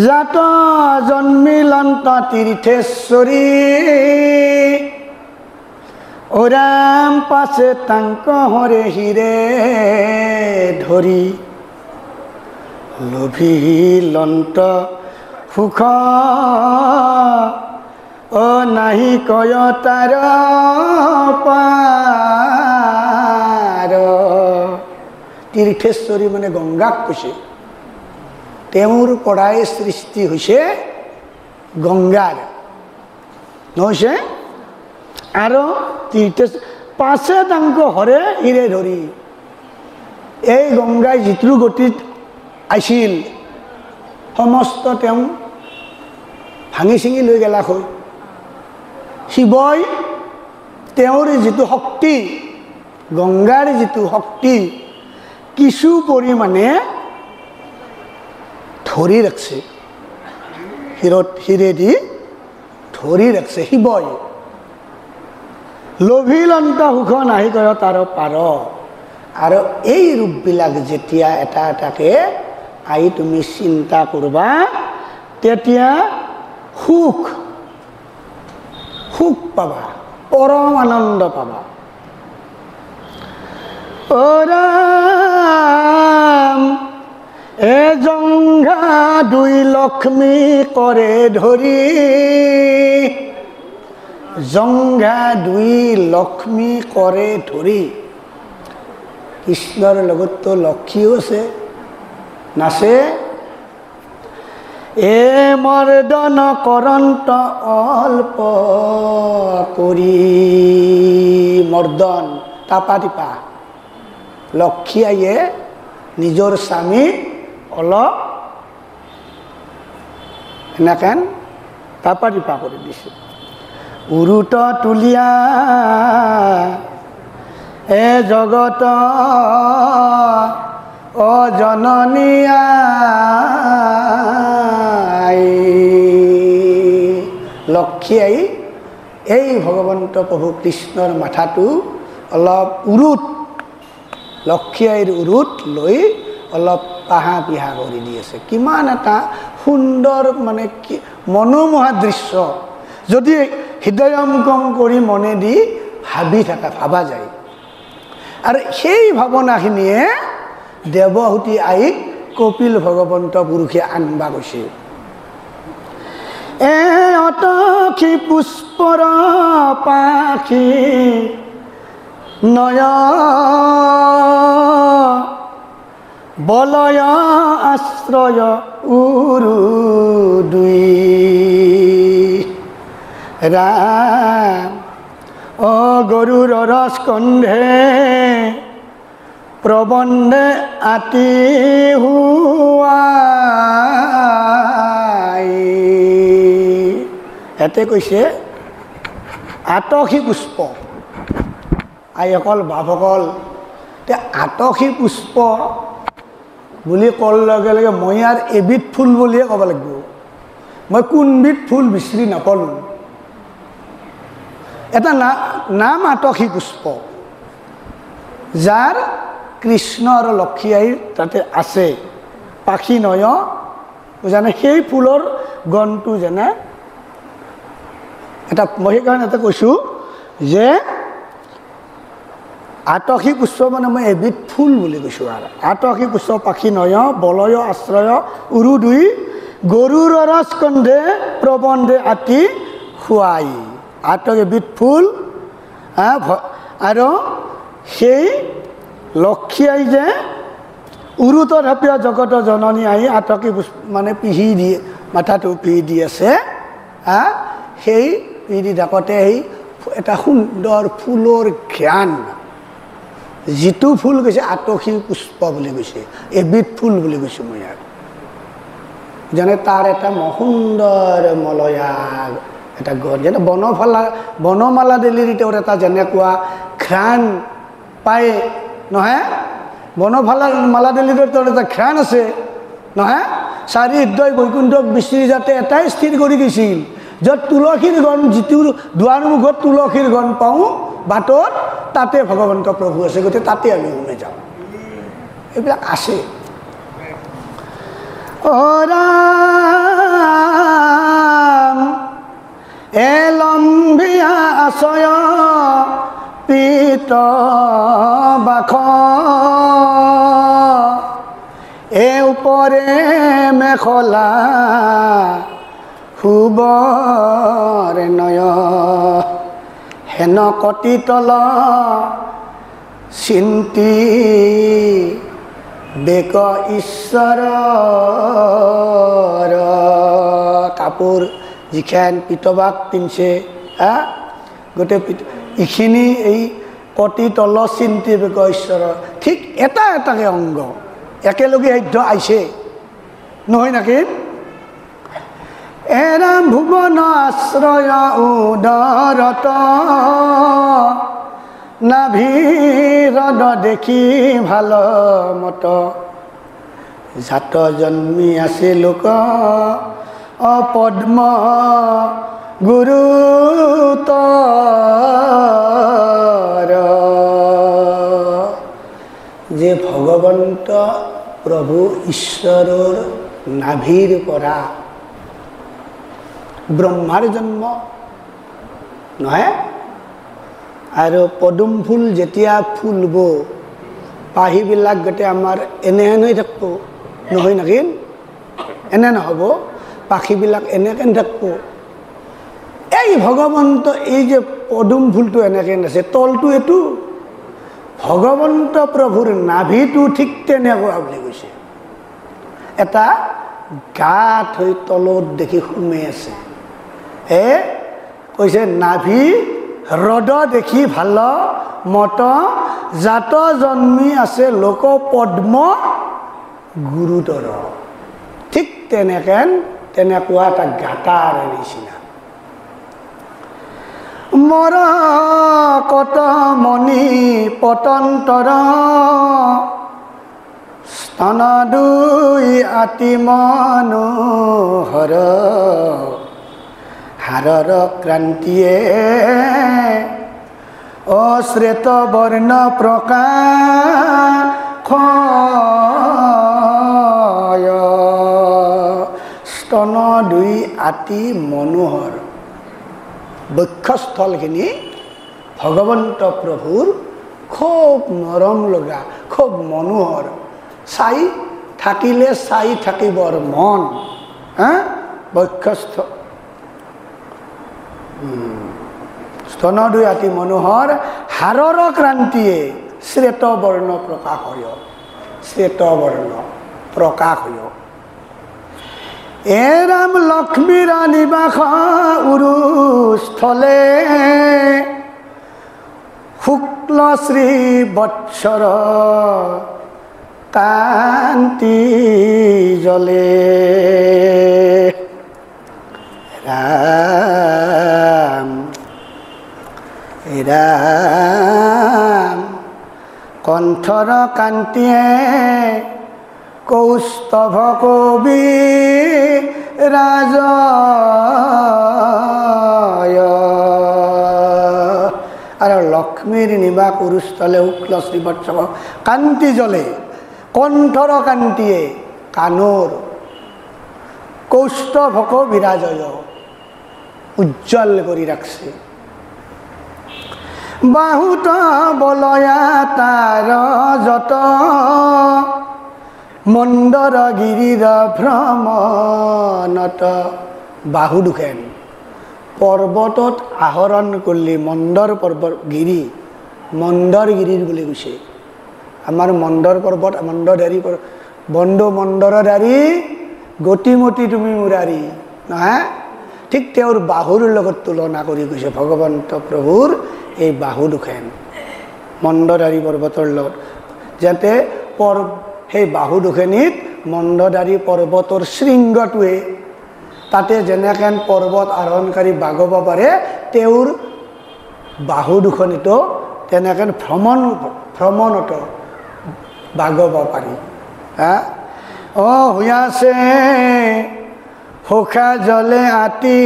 জাত জন্মিলন্ত তীৰ্থেশ্বৰী অৰাম পাছে তাংক হৰে হিৰে ধৰি লোভিলন্ত সুখ অ নাহি কয় তাৰ পাৰ তীৰ্থেশ্বৰী মানে গংগাক কৈছে তেওঁৰ পৰাই সৃষ্টি হৈছে গংগাৰ নহৈছে আৰু পাছে তাংক হৰে হিৰে ধৰি এই গংগাই যিটো গতিত আছিল সমস্ত তেওঁ ভাঙি ছিঙি লৈ গেলা হৈ শিৱই তেওঁৰ যিটো শক্তি গংগাৰ যিটো শক্তি কিছু পৰিমাণে ধৰি ৰাখছে হিৰেদি ধৰি ৰাখছে শিৱই লোভিলন্ত সুখ নাহি কয় তাৰ পাৰ আৰু এই ৰূপবিলাক যেতিয়া এটা এটাকে আহি তুমি চিন্তা কৰবা তেতিয়া সুখ পাবা পৰম আনন্দ পাবা অৰাম এ জংঘা দুই লক্ষ্মী কৰে ধৰি জংঘা দুই লক্ষ্মী কৰে ধৰি কৃষ্ণৰ লগততো লক্ষ্মীও আছে নাচে এ মৰ্দন কৰন্ত অল্প কৰি মৰ্দন টাপা টিপা লক্ষ্মী আইয়ে নিজৰ স্বামীক অলপ এনেকেন টাপা টিপা কৰি দিছে উৰুত তুলিয়া এ জগত অ জননীয়া লক্ষ্মী আই এই ভগৱন্ত প্ৰভু কৃষ্ণৰ মাথাটো অলপ উৰুত লক্ষ্মী আইৰ উৰুত লৈ অলপ পাহা পিহা কৰি দি আছে কিমান এটা সুন্দৰ মানে কি মনোমোহা দৃশ্য যদি হৃদয়ঙ্গম কৰি মনে দি ভাবা যায় আৰু সেই ভাৱনাখিনিয়ে দেৱহূতি আইক কপিল ভগৱন্ত পুৰুষে আনবা গৈছে এ অতসী পুষ্পৰ পাখি নয় বলয় আশ্ৰয় উৰু দুই ৰাম অ গৰুৰৰ স্কন্ধে প্ৰবন্ধে আতি হুৱাই এতে কৈছে আতসী পুষ্প আইসকল বাপসকল তে আতসী পুষ্প বুলি কোৱাৰ লগে লগে মই আৰু এবিধ ফুল বুলিয়ে ক'ব লাগিব মই কোনবিধ ফুল বিচাৰি নাপালোঁ এটা নাম আতসী পুষ্প যাৰ কৃষ্ণ আৰু লক্ষী আইৰ তাতে আছে পাখি নয় জানে সেই ফুলৰ গণটো যেনে এটা মই সেইকাৰণে এটা কৈছোঁ যে আতসী পুষ্প মানে মই এবিধ ফুল বুলি কৈছোঁ আৰু আতসী পুষ্প পাখি নয় বলয় আশ্ৰয় উৰু দুই গৰুৰ ৰসকন্ধে প্ৰবন্ধে আতি খুৱাই আতক এবিধ ফুল আৰু সেই লক্ষী আই যে উৰুত ধাপিয়া জগত জননী আহি আতকি মানে পিহি দিয়ে মাথাটো পিহি দি আছে সেই পিহি দি থাকোঁতে সেই এটা সুন্দৰ ফুলৰ ঘ্ৰাণ যিটো ফুল কৈছে আতসী পুষ্প বুলি কৈছে এবিধ ফুল বুলি কৈছোঁ মই আৰু যেনে তাৰ এটা সুন্দৰ মলয়া এটা গছ যেনে বনমালা দিল্লীৰ তেওঁৰ এটা যেনেকুৱা ঘ্ৰাণ পায় নহয় মালা দিল্লীৰ তেওঁৰ এটা ঘ্ৰাণ আছে নহয় চাৰি হৃদয় বৈকুণ্ঠক বিচৰি যাতে এটাই স্থিৰ কৰি গৈছিল য'ত তুলসীৰ গণ যিটো দুৱাৰমুখত তুলসীৰ গণ পাওঁ বাটত তাতে ভগৱন্ত প্ৰভু আছে গতিকে তাতে আমি সোমাই যাওঁ এইবিলাক আছে ৰাম এলম্বিয়া আশয় পিত বাখ এ উপৰে মেখলা শুবৰ নয় হেন কটি তল চিন্তি বেক ঈশ্বৰ কাপোৰ যিখন পিতবাক পিন্ধছে গোটেই এইখিনি এই কটি তল চিন্তি বেক ঈশ্বৰ ঠিক এটা এটাকে অংগ একেলগে সাধ্য আইছে নহয় নাকি এৰাম ভুৱন আশ্ৰয় উদৰত নাভিৰদ দেখি ভাল মত জাত জন্মি আছে লোক অপদ্ম গুৰুতৰ যে ভগৱন্ত প্ৰভু ঈশ্বৰৰ নাভিৰ পৰা ব্ৰহ্মাৰ জন্ম নহয় আৰু পদুম ফুল যেতিয়া ফুলব পাহিবিলাক গোটেই আমাৰ এনেহেন হৈ থাকিব নহয় নাকি এনে নহ'ব পাখিবিলাক এনেকৈ থাকিব এই ভগৱন্ত এই যে পদুম ফুলটো এনেকৈ আছে তলটো এইটো ভগৱন্ত প্ৰভুৰ নাভিটো ঠিক তেনেকুৱা বুলি কৈছে এটা গাঁত হৈ তলত দেখি সোমাই আছে কৈছে নাভি হ্ৰদ দেখি ভাল মত জাত জন্মি আছে লোক পদ্ম গুৰুতৰ ঠিক তেনেকুৱা এটা গাঁতাৰ নিচিনা মৰ কত মণি পতন্তৰ স্তন দুই আতি মনোহৰ হাৰৰ ক্ৰান্তিয়ে অশ্বেত বৰ্ণ প্ৰকাশ স্তন দুই আতি মনোহৰ বক্ষস্থলখিনি ভগৱন্ত প্ৰভুৰ খুব নৰম লগা খুব মনোহৰ চাই থাকিলে চাই থাকিবৰ মন বক্ষস্থ স্তন দুই আতি মনোহৰ হাৰৰ ক্ৰান্তিয়ে শ্বেত বৰ্ণ প্ৰকাশ হয় শ্বেত বৰ্ণ প্ৰকাশ হয় এৰাম লক্ষ্মীৰ নিবাস উৰুস্থলে শুক্ল শ্ৰী বৎসৰ কান্তি জলে ৰাম ৰাম কণ্ঠৰ কান্তিয়ে কৌস্তভ কবি ৰাজয় আৰু লক্ষ্মীৰ নিবাস উৰুস্থলে শুক্ল শ্ৰীবৎসৱ কান্তি জ্বলে কণ্ঠৰ কান্তিয়ে কাণৰ কৌস্তভক বিৰাজয় উজ্জ্বল কৰি ৰাখছে বাহুত বলয়া তাৰ যত মন্দৰ গিৰিৰ ভ্ৰমণত বাহু দুখেন পৰ্বতত আহৰণ কৰিলে মন্দৰ পৰ্বত গিৰি মন্দৰ গিৰিৰ বুলি কৈছে আমাৰ মন্দৰ পৰ্বত মন্দধাৰী বন্ধু মন্দৰধাৰী গতিমতী তুমি মুৰাৰী নহয় ঠিক তেওঁৰ বাহুৰ লগত তুলনা কৰি কৈছে ভগৱন্ত প্ৰভুৰ এই বাহু দুখেন মন্দধাৰী পৰ্বতৰ লগত যাতে সেই বাহু দুখেনিত মন্দধাৰী পৰ্বতৰ শৃংগটোৱে তাতে যেনেকৈ পৰ্বত আৰোহণকাৰী বাগব পাৰে তেওঁৰ বাহু দুখনিতো তেনেকৈ ভ্ৰমণত বাগব পাৰি হৈ আছে সুখা জলে আতি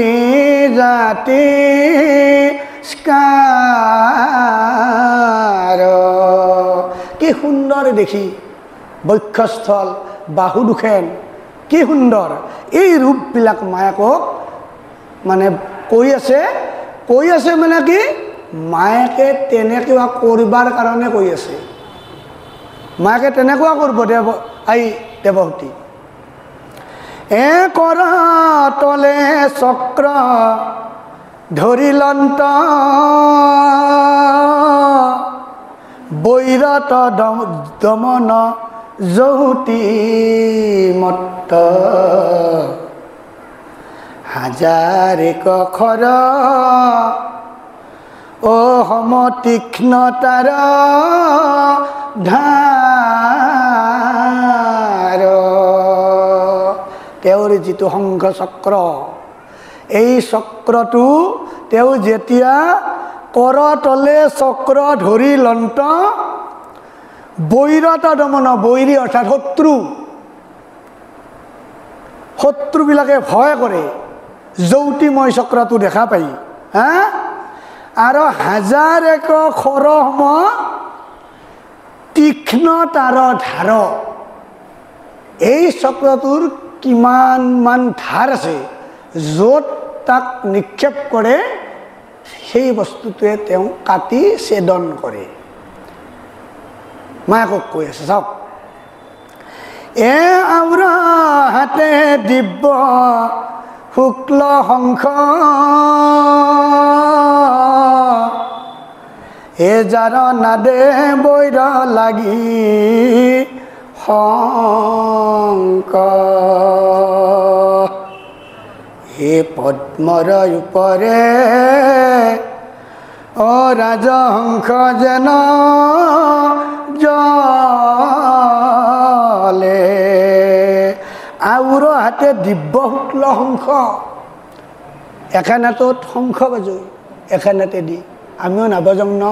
জাতি স্কাৰ কি সুন্দৰ দেখি বক্ষস্থল বাহু দুখেন কি সুন্দৰ এই ৰূপবিলাক মায়াকক মানে কৈ আছে মানে কি মায়াকে তেনেকুৱা কৰিবাৰ কাৰণে কৈ আছে মায়াকে তেনেকুৱা কৰিব দেৱহূতি কৰ তলে চক্ৰ ধৰিলন্ত বৈৰত দমন যৌতি মত্ত হাজাৰে কখৰ অ সম তীক্ষ্ণতাৰ ধাৰ তেওঁৰ যিটো শংখ চক্ৰ এই চক্ৰটো তেওঁ যেতিয়া কৰ তলে চক্ৰ ধৰি লন্ত বৈৰতা দমন বৈৰী অৰ্থাৎ শত্ৰুবিলাকে ভয় কৰে যৌতিময় চক্ৰটো দেখা পাই আৰু হাজাৰ এক খৰম তীক্ষ্ণ তাৰ ধাৰ এই চক্ৰটোৰ কিমানমান ধাৰ আছে য'ত তাক নিক্ষেপ কৰে সেই বস্তুটোৱে তেওঁ কাটি ছেদন কৰে মায়াকক কৈ আছে চাওক আউৰ হাতে দিব্য শুক্ল শংখ যাৰ নাদে বৈৰ লাগি শংক হে পদ্মৰ উপৰে অ ৰাজহংস যেন জলে আউৰ হাতে দিব্য শুক্ল শংখ এখন হাতত শংখ বাজয় এখন হাতে দি আমিও নাবাজং ন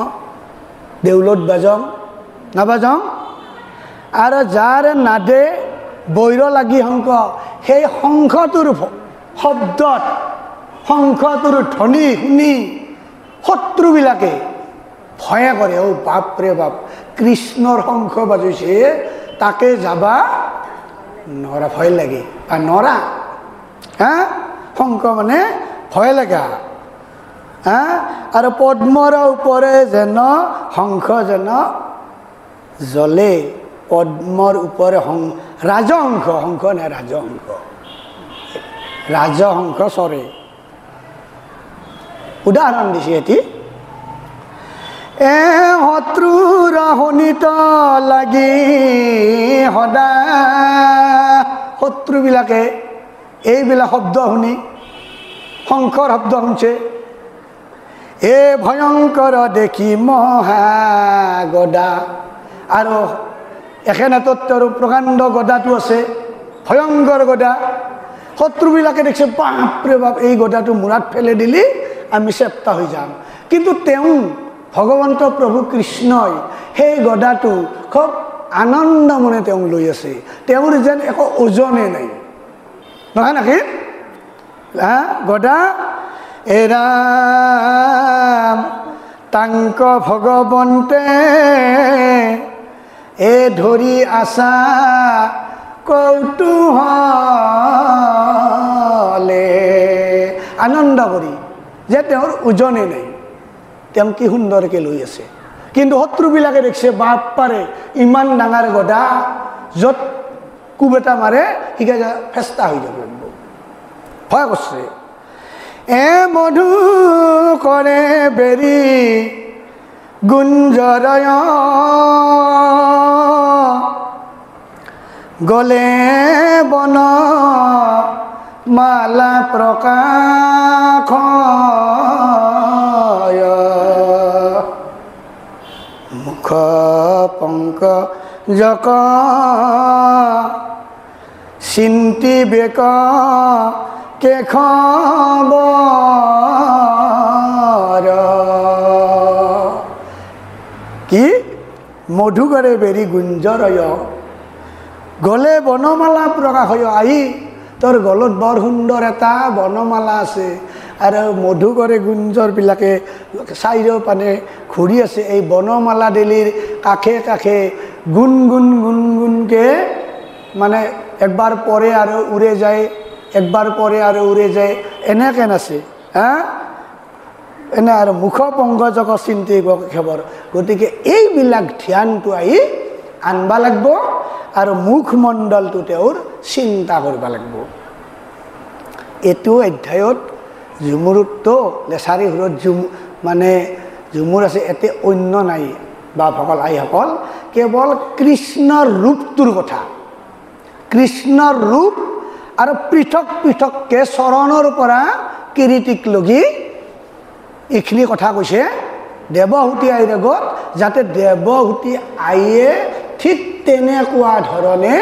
দেউলত বাজং নাবাজং আৰু যাৰ নাদে বৈৰ লাগি শংখ সেই শংখটোৰ শব্দত শংখটোৰ ধ্বনি শুনি শত্ৰুবিলাকে ভয়ে কৰে অ বাপৰে বাপ কৃষ্ণৰ শংখ বাজিছে তাকে যাবা নৰা ভয় লাগে বা নৰা শংখ মানে ভয় লগা আৰু পদ্মৰ ওপৰে যেন শংখ যেন জ্বলে পদ্মৰ ওপৰে ৰাজহংস শংখ নে ৰাজহংস চৰে উদাহৰণ দিছে এটি শত্ৰুৰ শোণিত লাগি সদায় শত্ৰুবিলাকে এইবিলাক শব্দ শুনি শংখৰ শব্দ শুনছে ভয়ংকৰ দেখি মহাগদা আৰু এখন হাতত আৰু প্ৰকাণ্ড গদাটো আছে ভয়ংকৰ গদা শত্ৰুবিলাকে দেখছে বাপৰে বাপ এই গদাটো মূৰত ফেলে দিলি আমি চেপ্তা হৈ যাম কিন্তু তেওঁ ভগৱন্ত প্ৰভু কৃষ্ণই সেই গদাটো খুব আনন্দ মনে তেওঁ লৈ আছে তেওঁৰ যেন একো ওজনে নাই নহয় নাকি গদা এৰাম তাংক ভগৱন্তে এ ধৰি আছা কৌতুহলে আনন্দ কৰি যে তেওঁৰ ওজনে নাই তেওঁ কি সুন্দৰকৈ লৈ আছে কিন্তু শত্ৰুবিলাকে দেখিছে বাপ্পাৰে ইমান ডাঙৰ গদা য'ত কোব এটা মাৰে সিকে ফেষ্টা হৈ যাব লাগিব ভয় কৰিছে এ মধু কৰে বেৰি গুঞ্জৰয় গলে বন মালা প্ৰকাশ মুখ পংক জক চিন্তি বেক কেখবৰ কি মধু কৰে বেৰি গুঞ্জৰয় গলে বনমালা প্ৰকাশ হয় আহি তোৰ গলত বৰ সুন্দৰ এটা বনমালা আছে আৰু মধু কৰে গুঞ্জৰবিলাকে চাৰিওপানে ঘূৰি আছে এই বনমালা ডেলিৰ কাষে কাষে গুণ গুণ গুণ গুণকৈ মানে একবাৰ পৰে আৰু উৰে যায় একবাৰ পৰে আৰু উৰে যায় এনেকৈ নাচে এনে আৰু মুখ পংকজক চিন্তি খবৰ গতিকে এইবিলাক ধ্যানটো আহি আনবা লাগিব আৰু মুখমণ্ডলটো তেওঁৰ চিন্তা কৰিব লাগিব এইটো অধ্যায়ত ঝুমুৰতো লেচাৰী ঘৰত মানে ঝুমুৰ আছে এতে অন্য নাই বাপসকল আইসকল কেৱল কৃষ্ণৰ ৰূপটোৰ কথা কৃষ্ণৰ ৰূপ আৰু পৃথক পৃথককৈ চৰণৰ পৰা কিৰীটিক লগি এইখিনি কথা কৈছে দেৱহূতি আইৰ আগত যাতে দেৱহূতি আইয়ে ঠিক তেনেকুৱা ধৰণে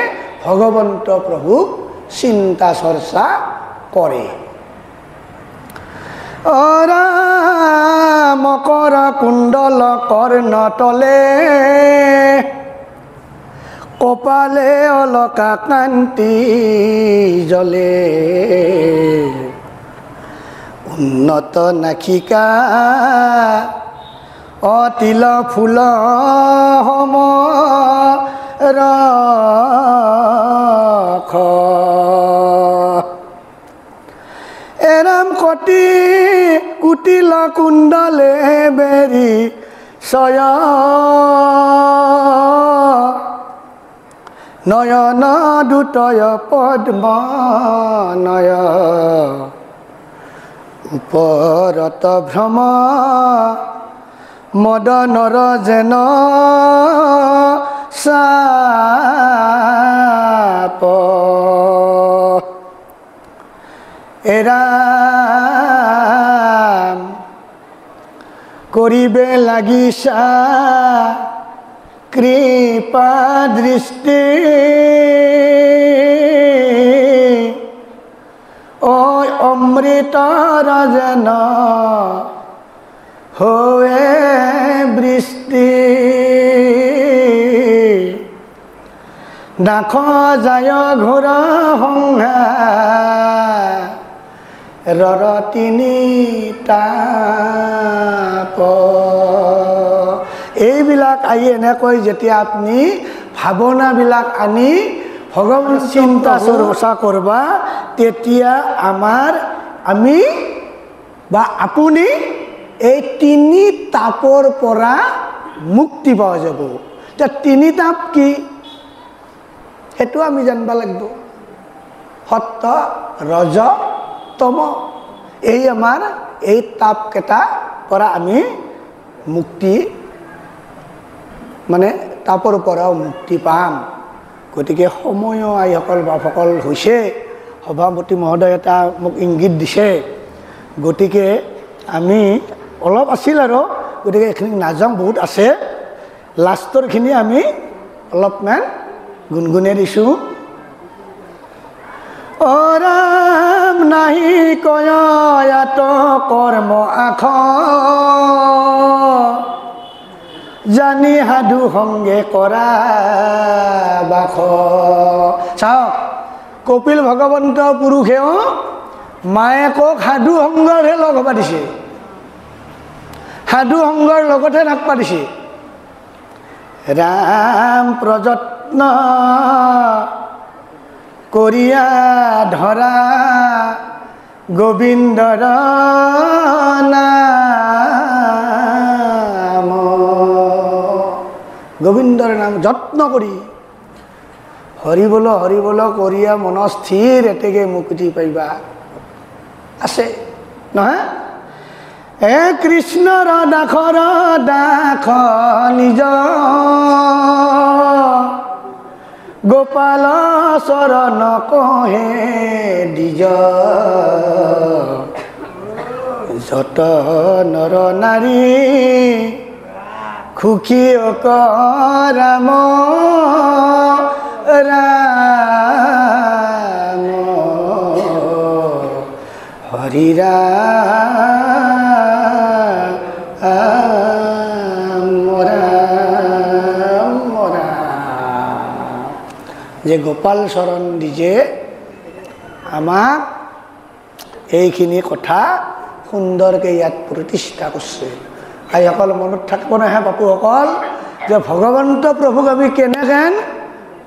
ভগৱন্ত প্ৰভুক চিন্তা চৰ্চা কৰে মকৰ কুণ্ডল কৰ্ণ তলে কপালে অলকা কান্তি জলে উন্নত নাখিকা অতিল ফুল সম ৰখ এৰাম কটি কুটিল কুণ্ডলে বেৰি ছয় নয়ন দুটয় পদ্ম নয় উপৰত ভ্ৰম মদনৰ যেন চাপ এৰাম কৰিবে লাগিছা কৃপা দৃষ্টি ঐ অমৃতৰ যেন হৈ বৃষ্টি নাখ যায় ঘোৰ সংহাৰ ৰৰ তিনি তাপ এইবিলাক আহি এনেকৈ যেতিয়া আপুনি ভাৱনাবিলাক আনি ভগৱান চিন্তা চৰ্চা কৰবা তেতিয়া আমি বা আপুনি এই তিনি তাপৰ পৰা মুক্তি পোৱা যাব এতিয়া তিনি তাপ কি সেইটো আমি জানিব লাগিব সত্য ৰজ তম এই আমাৰ এই তাপকেইটা পৰা আমি মুক্তি মানে তাপৰ পৰাও মুক্তি পাম গতিকে সময়ো আইসকল বাপসকল হৈছে সভাপতি মহোদয় এটা মোক ইংগিত দিছে গতিকে আমি অলপ আছিল আৰু গতিকে এইখিনি নাযাওঁ বহুত আছে লাষ্টৰখিনি আমি অলপমান গুণগুণে দিছোঁ অৰাম নাহি কয়াত কৰ্ম আখ জানি সাধু সংগে কৰা বাস। চাওক কপিল ভগৱন্ত পুৰুষেও মায়েকক সাধু সংগৰহে লগ হ'ব দিছে, সাধু সংগৰ লগতহে থাকবা দিছে। ৰাম প্ৰযত্ন কৰিয়া ধৰা গোবিন্দৰ নাম, গোবিন্দৰ নাম যত্ন কৰি হৰিবল হৰিবল কৰিয়া মন স্থিৰ এতেকে মুক্তি পাইবা আছে নহয়। এ কৃষ্ণৰ দাসৰ দাস নিজ গোপাল চৰণ কহে দ্বিজ, যত নৰ নাৰী সুখী অক ৰাম ৰাম হৰি যে গোপাল চৰণ দিজে আমাক এইখিনি কথা সুন্দৰকৈ ইয়াত প্ৰতিষ্ঠা কৰিছে। আইসকল মনত থাকিব নহয় বাপুসকল, যে ভগৱন্ত প্ৰভুক আমি কেনেকৈ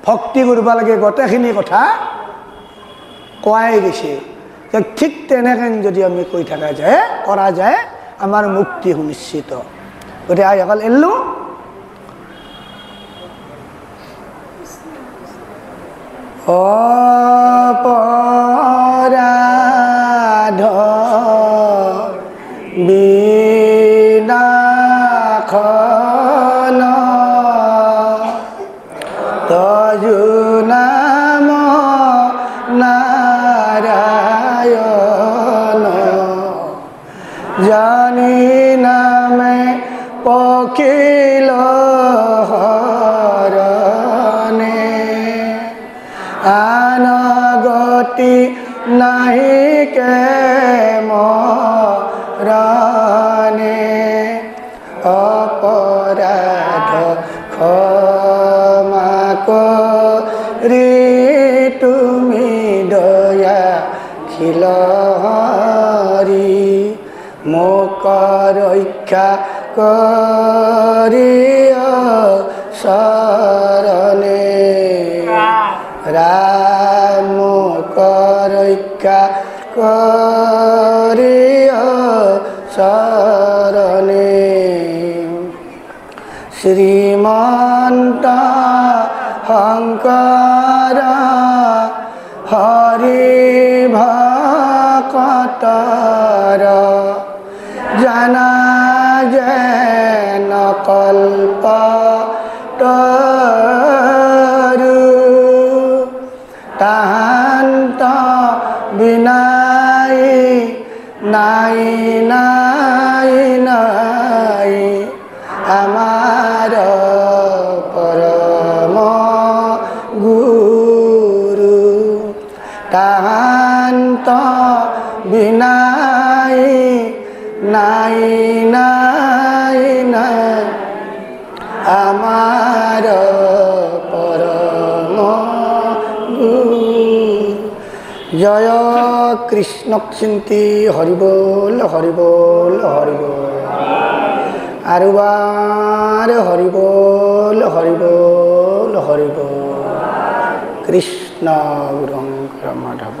ভক্তি কৰিব লাগে গোটেইখিনি কথা কোৱাই গৈছে। ঠিক তেনেকৈ যদি আমি কৈ থকা যায় কৰা যায় আমাৰ মুক্তি সুনিশ্চিত। গতিকে আইসকল এৰিলোঁ। অপৰাধ বিনাশন তজু নাম নাৰায়ণ, জানি নামে পখিল হৰণে, আনগতি নাহিকে মৰণে, অপৰাধ ক্ষমা কৰি তুমি দয়াশীল হৰি, মোক ৰক্ষা কৰি শৰণে, ৰাম ৰক্ষা কৰি শৰণে, শ্ৰীমন্ত শংকৰ হৰি ভকতৰ জানা যেন কল্প তৰু, তাহান্ত বিনাই নাই নাই নাই আমাৰ পৰম গুৰু, তাহান্ত বিনাই নাই নাই নাই আমাৰ পৰম গুৰু। জয় কৃষ্ণক চিন্তি হৰিবল হৰিবল হৰিবল, আৰু বাৰ হৰিবল হৰিবল হৰিবল। কৃষ্ণ গুৰু মাধৱ।